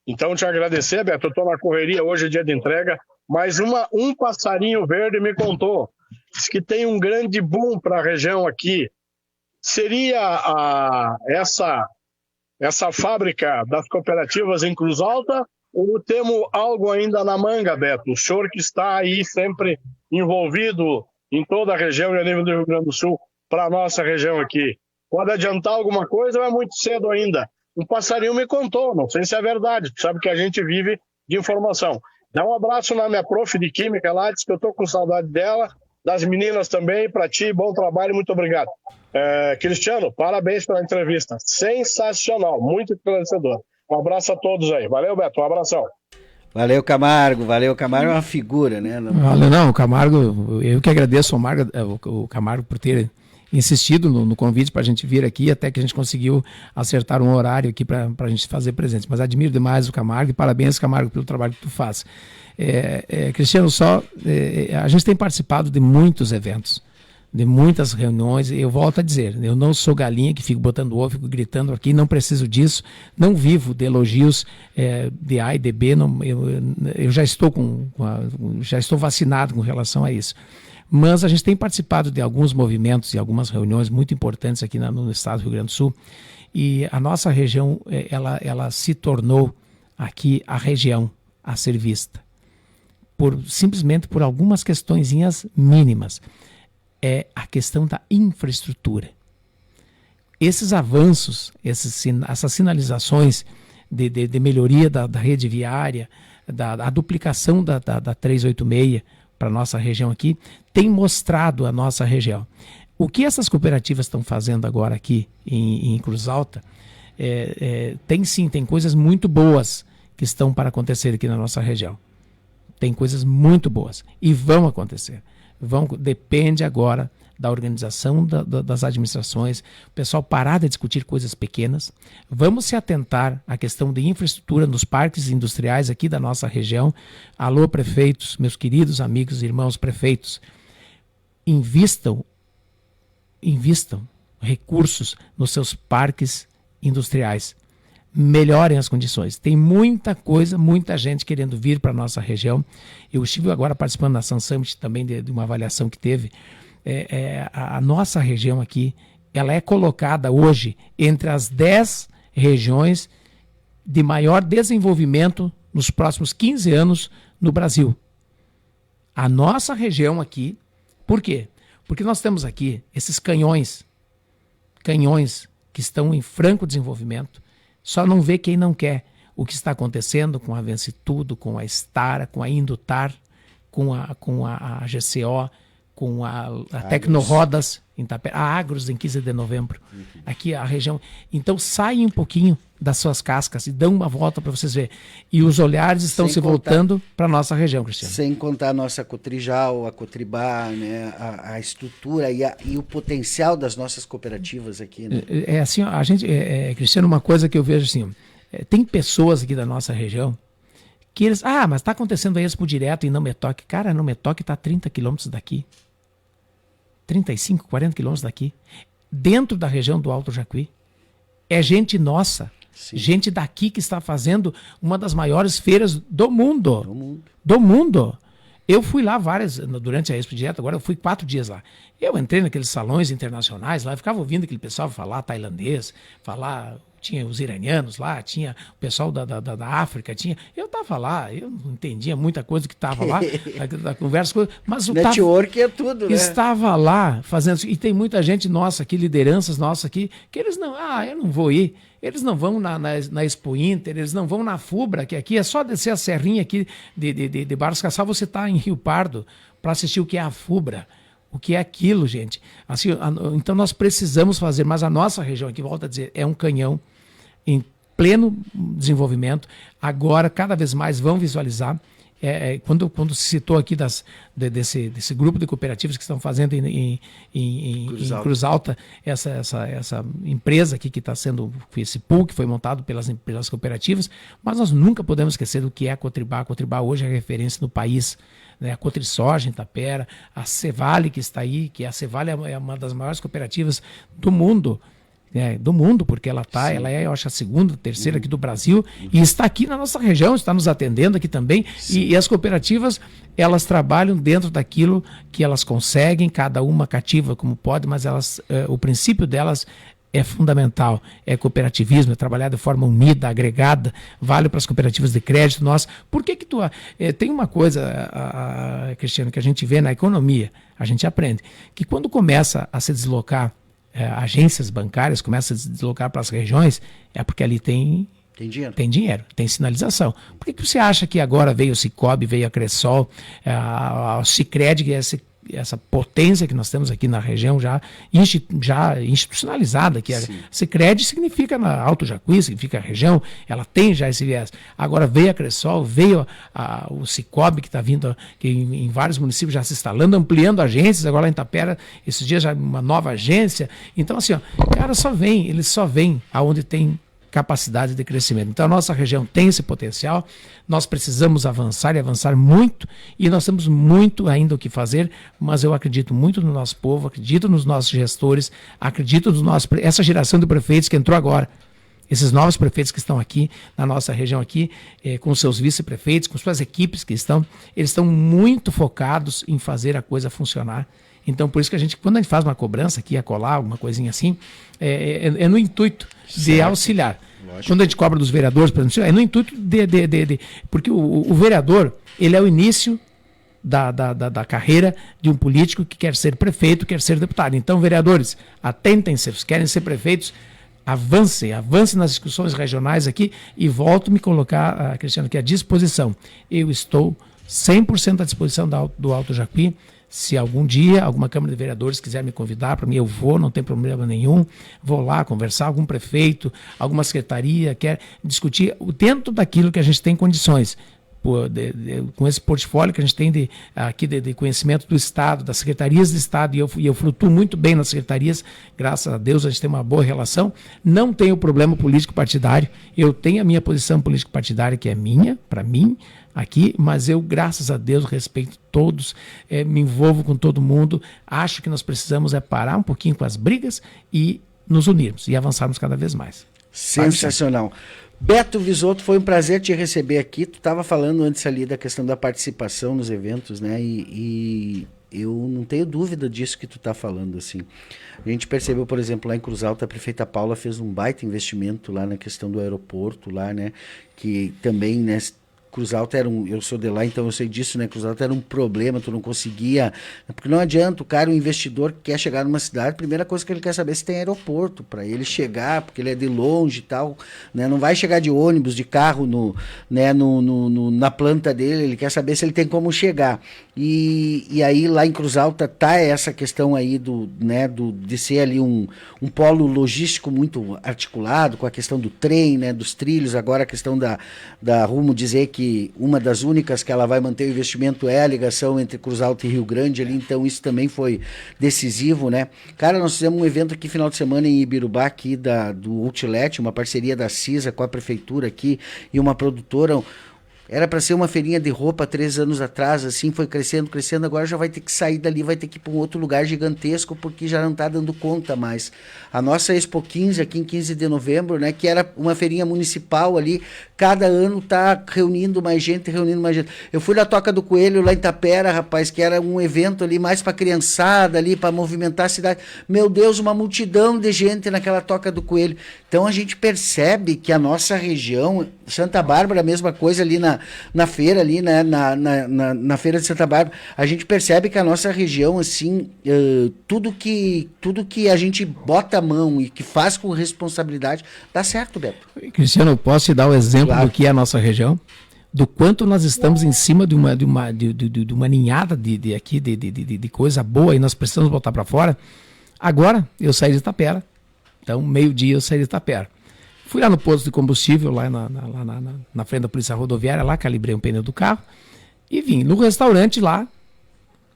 Então, te agradecer, Beto, eu estou na correria, hoje é dia de entrega, mas um passarinho verde me contou, diz que tem um grande boom para a região aqui. Seria essa fábrica das cooperativas em Cruz Alta, ou temos algo ainda na manga, Beto? O senhor que está aí sempre envolvido em toda a região e a nível do Rio Grande do Sul, para a nossa região aqui. Pode adiantar alguma coisa ou é muito cedo ainda? Um passarinho me contou, não sei se é verdade, sabe que a gente vive de informação. Dá um abraço na minha prof de Química lá, diz que eu estou com saudade dela, das meninas também, para ti, bom trabalho, muito obrigado. Cristiano, parabéns pela entrevista, sensacional, muito esclarecedor. Um abraço a todos aí, valeu Beto, um abração. Valeu, Camargo, é uma figura, né? Não, o Camargo, eu que agradeço o Camargo por ter insistido no convite para a gente vir aqui, até que a gente conseguiu acertar um horário aqui para a gente fazer presente. Mas admiro demais o Camargo e parabéns, Camargo, pelo trabalho que tu faz. Cristiano, a gente tem participado de muitos eventos, de muitas reuniões, e eu volto a dizer, eu não sou galinha que fico botando ovo, fico gritando aqui, não preciso disso, não vivo de elogios de A e de B, eu já estou já estou vacinado com relação a isso. Mas a gente tem participado de alguns movimentos e algumas reuniões muito importantes aqui no estado do Rio Grande do Sul, e a nossa região, ela se tornou aqui a região a ser vista, simplesmente por algumas questõezinhas mínimas. É a questão da infraestrutura. Esses avanços, essas sinalizações de melhoria da rede viária, a duplicação da 386, para a nossa região aqui, tem mostrado a nossa região. O que essas cooperativas estão fazendo agora aqui em Cruz Alta, tem coisas muito boas que estão para acontecer aqui na nossa região. Tem coisas muito boas e vão acontecer. Depende agora da organização das administrações, o pessoal parar de discutir coisas pequenas. Vamos se atentar à questão de infraestrutura nos parques industriais aqui da nossa região. Alô, prefeitos, meus queridos amigos e irmãos prefeitos, invistam recursos nos seus parques industriais. Melhorem as condições. Tem muita coisa, muita gente querendo vir para a nossa região. Eu estive agora participando da Sun Summit também de uma avaliação que teve. A nossa região aqui, ela é colocada hoje entre as 10 regiões de maior desenvolvimento nos próximos 15 anos no Brasil. A nossa região aqui, por quê? Porque nós temos aqui esses canhões que estão em franco desenvolvimento, só não vê quem não quer. o que está acontecendo com a Vencitudo, com a Stara, com a Indutar, com a GCO, com a Tecnorodas, em Tapera, a Agros em 15 de novembro. Aqui a região. Então saem um pouquinho das suas cascas e dão uma volta para vocês verem. E os olhares estão voltando para a nossa região, Cristiano. Sem contar a nossa Cotrijal, a Cotribá, né, a estrutura e o potencial das nossas cooperativas aqui. Né? Assim, a gente, Cristiano, uma coisa que eu vejo assim, tem pessoas aqui da nossa região que eles, mas está acontecendo a Expo direto em Não Me Toque. Cara, Não Me Toque está a 30 quilômetros daqui. 35, 40 quilômetros daqui. Dentro da região do Alto Jacuí. É gente nossa. Sim. Gente daqui que está fazendo uma das maiores feiras do mundo. Do mundo. Eu fui lá durante a Expo Direto, agora eu fui 4 dias lá. Eu entrei naqueles salões internacionais lá, ficava ouvindo aquele pessoal falar tailandês, tinha os iranianos lá, tinha o pessoal da África, eu estava lá, eu não entendia muita coisa que estava lá, da conversa, mas o network é tudo, né? Estava lá fazendo isso, e tem muita gente nossa aqui, lideranças nossas aqui, que eles não, eu não vou ir. Eles não vão na Expo Inter, eles não vão na FUBRA, que aqui é só descer a serrinha aqui de Barros Cassal, você está em Rio Pardo para assistir o que é a FUBRA, o que é aquilo, gente. Assim, então nós precisamos fazer, mas a nossa região aqui, volta a dizer, é um canhão em pleno desenvolvimento. Agora, cada vez mais vão visualizar. Quando se citou aqui desse grupo de cooperativas que estão fazendo em Cruz Alta, essa empresa aqui que está sendo, esse pool que foi montado pelas cooperativas, mas nós nunca podemos esquecer do que é a Cotribá. A Cotribá hoje é referência no país, né? A Cotrisoja em Tapera, a Cevale que está aí, que a Cevale é uma das maiores cooperativas do mundo, porque ela é, eu acho, a segunda, terceira aqui do Brasil, e está aqui na nossa região, está nos atendendo aqui também, e as cooperativas, elas trabalham dentro daquilo que elas conseguem, cada uma cativa como pode, mas o princípio delas é fundamental, é cooperativismo, é trabalhar de forma unida, agregada, vale para as cooperativas de crédito. Por que tem uma coisa, Cristiano, que a gente vê na economia, a gente aprende, que quando começa a se deslocar agências bancárias, começam a se deslocar para as regiões, é porque ali tem dinheiro, tem sinalização. Por que você acha que agora veio o Cicobi, veio a Cressol, a Sicredi, que é essa potência que nós temos aqui na região já institucionalizada, que a Sicredi significa na Alto Jacuí, significa a região, ela tem já esse viés. Agora veio a Cressol, veio o Cicobi, que está vindo que em vários municípios já se instalando, ampliando agências, agora lá em Tapera, esses dias já uma nova agência. Então assim, eles só vêm aonde tem capacidade de crescimento. Então a nossa região tem esse potencial, nós precisamos avançar e avançar muito, e nós temos muito ainda o que fazer, mas eu acredito muito no nosso povo, acredito nos nossos gestores, acredito essa geração de prefeitos que entrou agora, esses novos prefeitos que estão aqui na nossa região aqui, com seus vice-prefeitos, com suas equipes eles estão muito focados em fazer a coisa funcionar. Então, por isso que quando a gente faz uma cobrança aqui, a colar, alguma coisinha assim, é no intuito de auxiliar. Lógico. Quando a gente cobra dos vereadores, por exemplo, é no intuito porque o vereador, ele é o início da carreira de um político que quer ser prefeito, quer ser deputado. Então, vereadores, atentem-se, se querem ser prefeitos, avancem nas discussões regionais aqui e volto a me colocar, Cristiano, aqui à disposição. Eu estou 100% à disposição do Alto Jacuí. Se algum dia alguma Câmara de Vereadores quiser me convidar, para mim eu vou, não tem problema nenhum, vou lá conversar, algum prefeito, alguma secretaria, quer discutir dentro daquilo que a gente tem condições, com esse portfólio que a gente tem aqui de conhecimento do Estado, das secretarias do Estado, e eu flutuo muito bem nas secretarias, graças a Deus a gente tem uma boa relação, não tenho problema político partidário, eu tenho a minha posição político partidária que é minha, para mim, aqui, mas eu, graças a Deus, respeito todos, me envolvo com todo mundo, acho que nós precisamos parar um pouquinho com as brigas e nos unirmos e avançarmos cada vez mais. Sensacional. Beto Visoto, foi um prazer te receber aqui. Tu estava falando antes ali da questão da participação nos eventos, né? E eu não tenho dúvida disso que tu está falando, assim. A gente percebeu, por exemplo, lá em Cruz Alta, a prefeita Paula fez um baita investimento lá na questão do aeroporto, lá, né? Que também, né, Cruz Alta eu sou de lá, então eu sei disso, né? Cruz Alta era um problema, tu não conseguia, porque não adianta, o cara, o investidor que quer chegar numa cidade, a primeira coisa que ele quer saber é se tem aeroporto, para ele chegar, porque ele é de longe e tal, né? Não vai chegar de ônibus, de carro na planta dele, ele quer saber se ele tem como chegar. E aí lá em Cruz Alta tá essa questão aí de ser ali um polo logístico muito articulado, com a questão do trem, né, dos trilhos, agora a questão da Rumo dizer que uma das únicas que ela vai manter o investimento é a ligação entre Cruz Alta e Rio Grande ali, então isso também foi decisivo, né? Cara, nós fizemos um evento aqui final de semana em Ibirubá, aqui do Outlet, uma parceria da CISA com a prefeitura aqui e uma produtora. Era para ser uma feirinha de roupa 3 anos atrás, assim, foi crescendo, agora já vai ter que sair dali, vai ter que ir para um outro lugar gigantesco, porque já não está dando conta mais. A nossa Expo 15, aqui em 15 de novembro, né, que era uma feirinha municipal ali, cada ano está reunindo mais gente. Eu fui na Toca do Coelho, lá em Tapera, rapaz, que era um evento ali mais para criançada, ali para movimentar a cidade. Meu Deus, uma multidão de gente naquela Toca do Coelho. Então a gente percebe que a nossa região, Santa Bárbara, a mesma coisa ali na feira ali, né, na feira de Santa Bárbara, a gente percebe que a nossa região, assim, tudo que a gente bota a mão e que faz com responsabilidade, dá certo, Beto. Cristiano, eu posso te dar o exemplo do que é a nossa região? Do quanto nós estamos em cima de uma ninhada de coisa boa e nós precisamos botar para fora. Agora, eu saí de Itapera, então meio-dia eu saí de Itapera. Fui lá no posto de combustível, lá na frente da polícia rodoviária, lá calibrei um pneu do carro e vim no restaurante lá.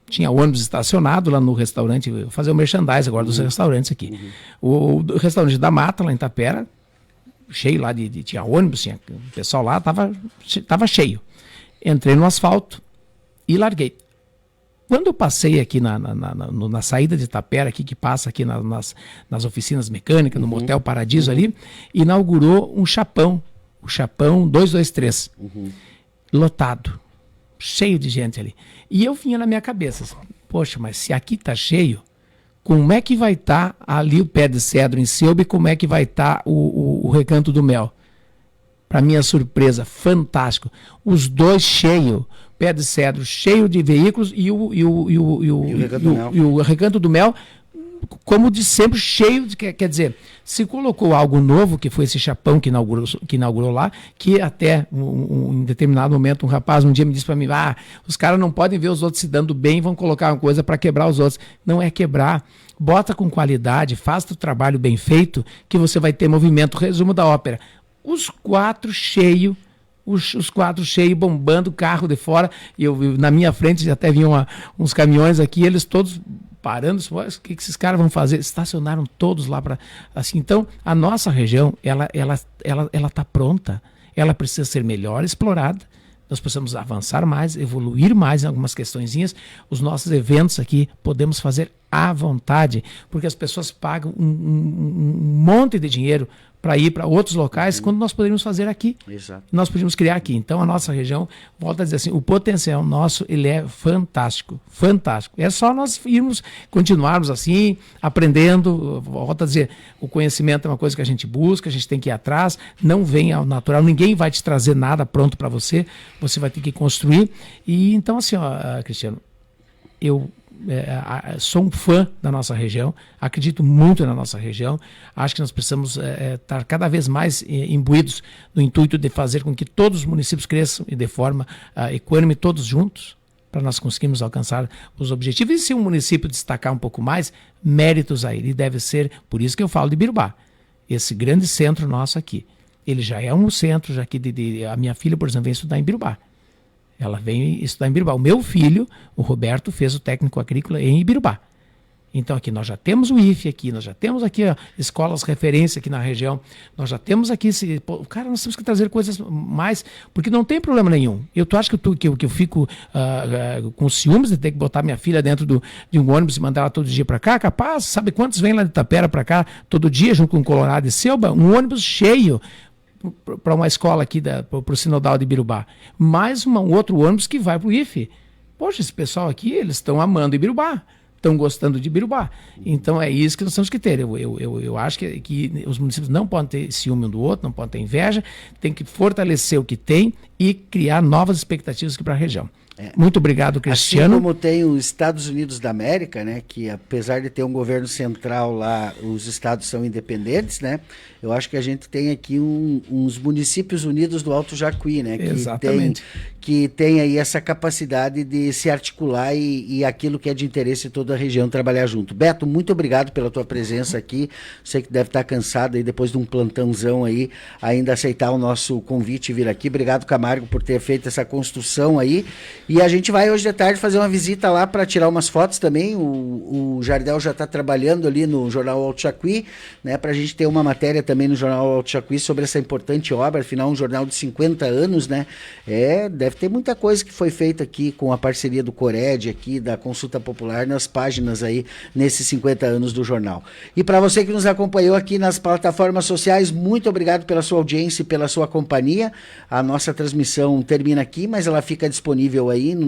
Tinha ônibus estacionado lá no restaurante, vou fazer o merchandising agora dos restaurantes aqui. O restaurante da Mata, lá em Itapera, cheio lá, tinha ônibus, tinha o pessoal lá, tava cheio. Entrei no asfalto e larguei. Quando eu passei aqui na saída de Itapera, aqui, que passa aqui nas oficinas mecânicas, no Motel Paradiso ali, inaugurou um chapão, o Chapão 223, lotado, cheio de gente ali. E eu vinha na minha cabeça, assim, poxa, mas se aqui tá cheio, como é que vai estar ali o Pé de Cedro em Selby, como é que vai estar o Recanto do Mel? Para minha surpresa, fantástico. Os dois cheios, Pé de Cedro cheio de veículos e o Recanto do Mel, como de sempre, cheio de... Quer dizer, se colocou algo novo, que foi esse chapão que inaugurou lá, que até em determinado momento um rapaz um dia me disse para mim, os caras não podem ver os outros se dando bem, vão colocar uma coisa para quebrar os outros. Não é quebrar. Bota com qualidade, faça o trabalho bem feito, que você vai ter movimento. Resumo da ópera. Os quatro cheios, bombando, carro de fora, e na minha frente até vinham uns caminhões aqui, eles todos parando, o que esses caras vão fazer? Estacionaram todos lá para assim. Então, a nossa região, ela está pronta, ela precisa ser melhor explorada. Nós precisamos avançar mais, evoluir mais em algumas questõezinhas. Os nossos eventos aqui podemos fazer à vontade, porque as pessoas pagam um monte de dinheiro para ir para outros locais, quando nós poderíamos fazer aqui. Exato. Nós podíamos criar aqui. Então, a nossa região, volta a dizer assim, o potencial nosso, ele é fantástico, fantástico. É só nós continuarmos assim, aprendendo. Volta a dizer, o conhecimento é uma coisa que a gente busca, a gente tem que ir atrás, não vem ao natural, ninguém vai te trazer nada pronto para você vai ter que construir. E então, assim, Cristiano, eu sou um fã da nossa região, acredito muito na nossa região, acho que nós precisamos estar cada vez mais imbuídos no intuito de fazer com que todos os municípios cresçam e de forma equânime, todos juntos, para nós conseguirmos alcançar os objetivos. E se um município destacar um pouco mais, méritos a ele, deve ser, por isso que eu falo de Ibirubá, esse grande centro nosso aqui, ele já é um centro, já que a minha filha, por exemplo, vem estudar em Ibirubá. Ela vem estudar em Ibirubá. O meu filho, o Roberto, fez o técnico agrícola em Ibirubá. Então aqui nós já temos o IFE aqui, nós já temos aqui escolas referência aqui na região, nós já temos aqui, cara, nós temos que trazer coisas mais, porque não tem problema nenhum. Tu acha que eu fico com ciúmes de ter que botar minha filha dentro de um ônibus e mandar ela todo dia para cá? Capaz, sabe quantos vêm lá de Itapera para cá todo dia, junto com Colorado e Selba? Um ônibus cheio para uma escola aqui, para o Sinodal de Ibirubá. Mais um outro ônibus que vai para o IFE. Poxa, esse pessoal aqui, eles estão amando Ibirubá, estão gostando de Ibirubá. Então é isso que nós temos que ter. Eu acho que os municípios não podem ter ciúme um do outro, não podem ter inveja, tem que fortalecer o que tem e criar novas expectativas aqui para a região. Muito obrigado, Cristiano. Assim como tem os Estados Unidos da América, né, que apesar de ter um governo central lá, os estados são independentes, né? Eu acho que a gente tem aqui uns municípios unidos do Alto Jacuí, né? Exatamente. Que tem aí essa capacidade de se articular e aquilo que é de interesse de toda a região trabalhar junto. Beto, muito obrigado pela tua presença aqui. Sei que deve estar cansado aí depois de um plantãozão aí, ainda aceitar o nosso convite e vir aqui. Obrigado, Camargo, por ter feito essa construção aí. E a gente vai hoje de tarde fazer uma visita lá para tirar umas fotos também. O Jardel já está trabalhando ali no Jornal Alto Jacuí, né, para a gente ter uma matéria também no Jornal Alto Jacuí sobre essa importante obra, afinal um jornal de 50 anos, né? Deve ter muita coisa que foi feita aqui com a parceria do Cored aqui, da Consulta Popular, nas páginas aí, nesses 50 anos do jornal. E para você que nos acompanhou aqui nas plataformas sociais, muito obrigado pela sua audiência e pela sua companhia. A nossa transmissão termina aqui, mas ela fica disponível aí no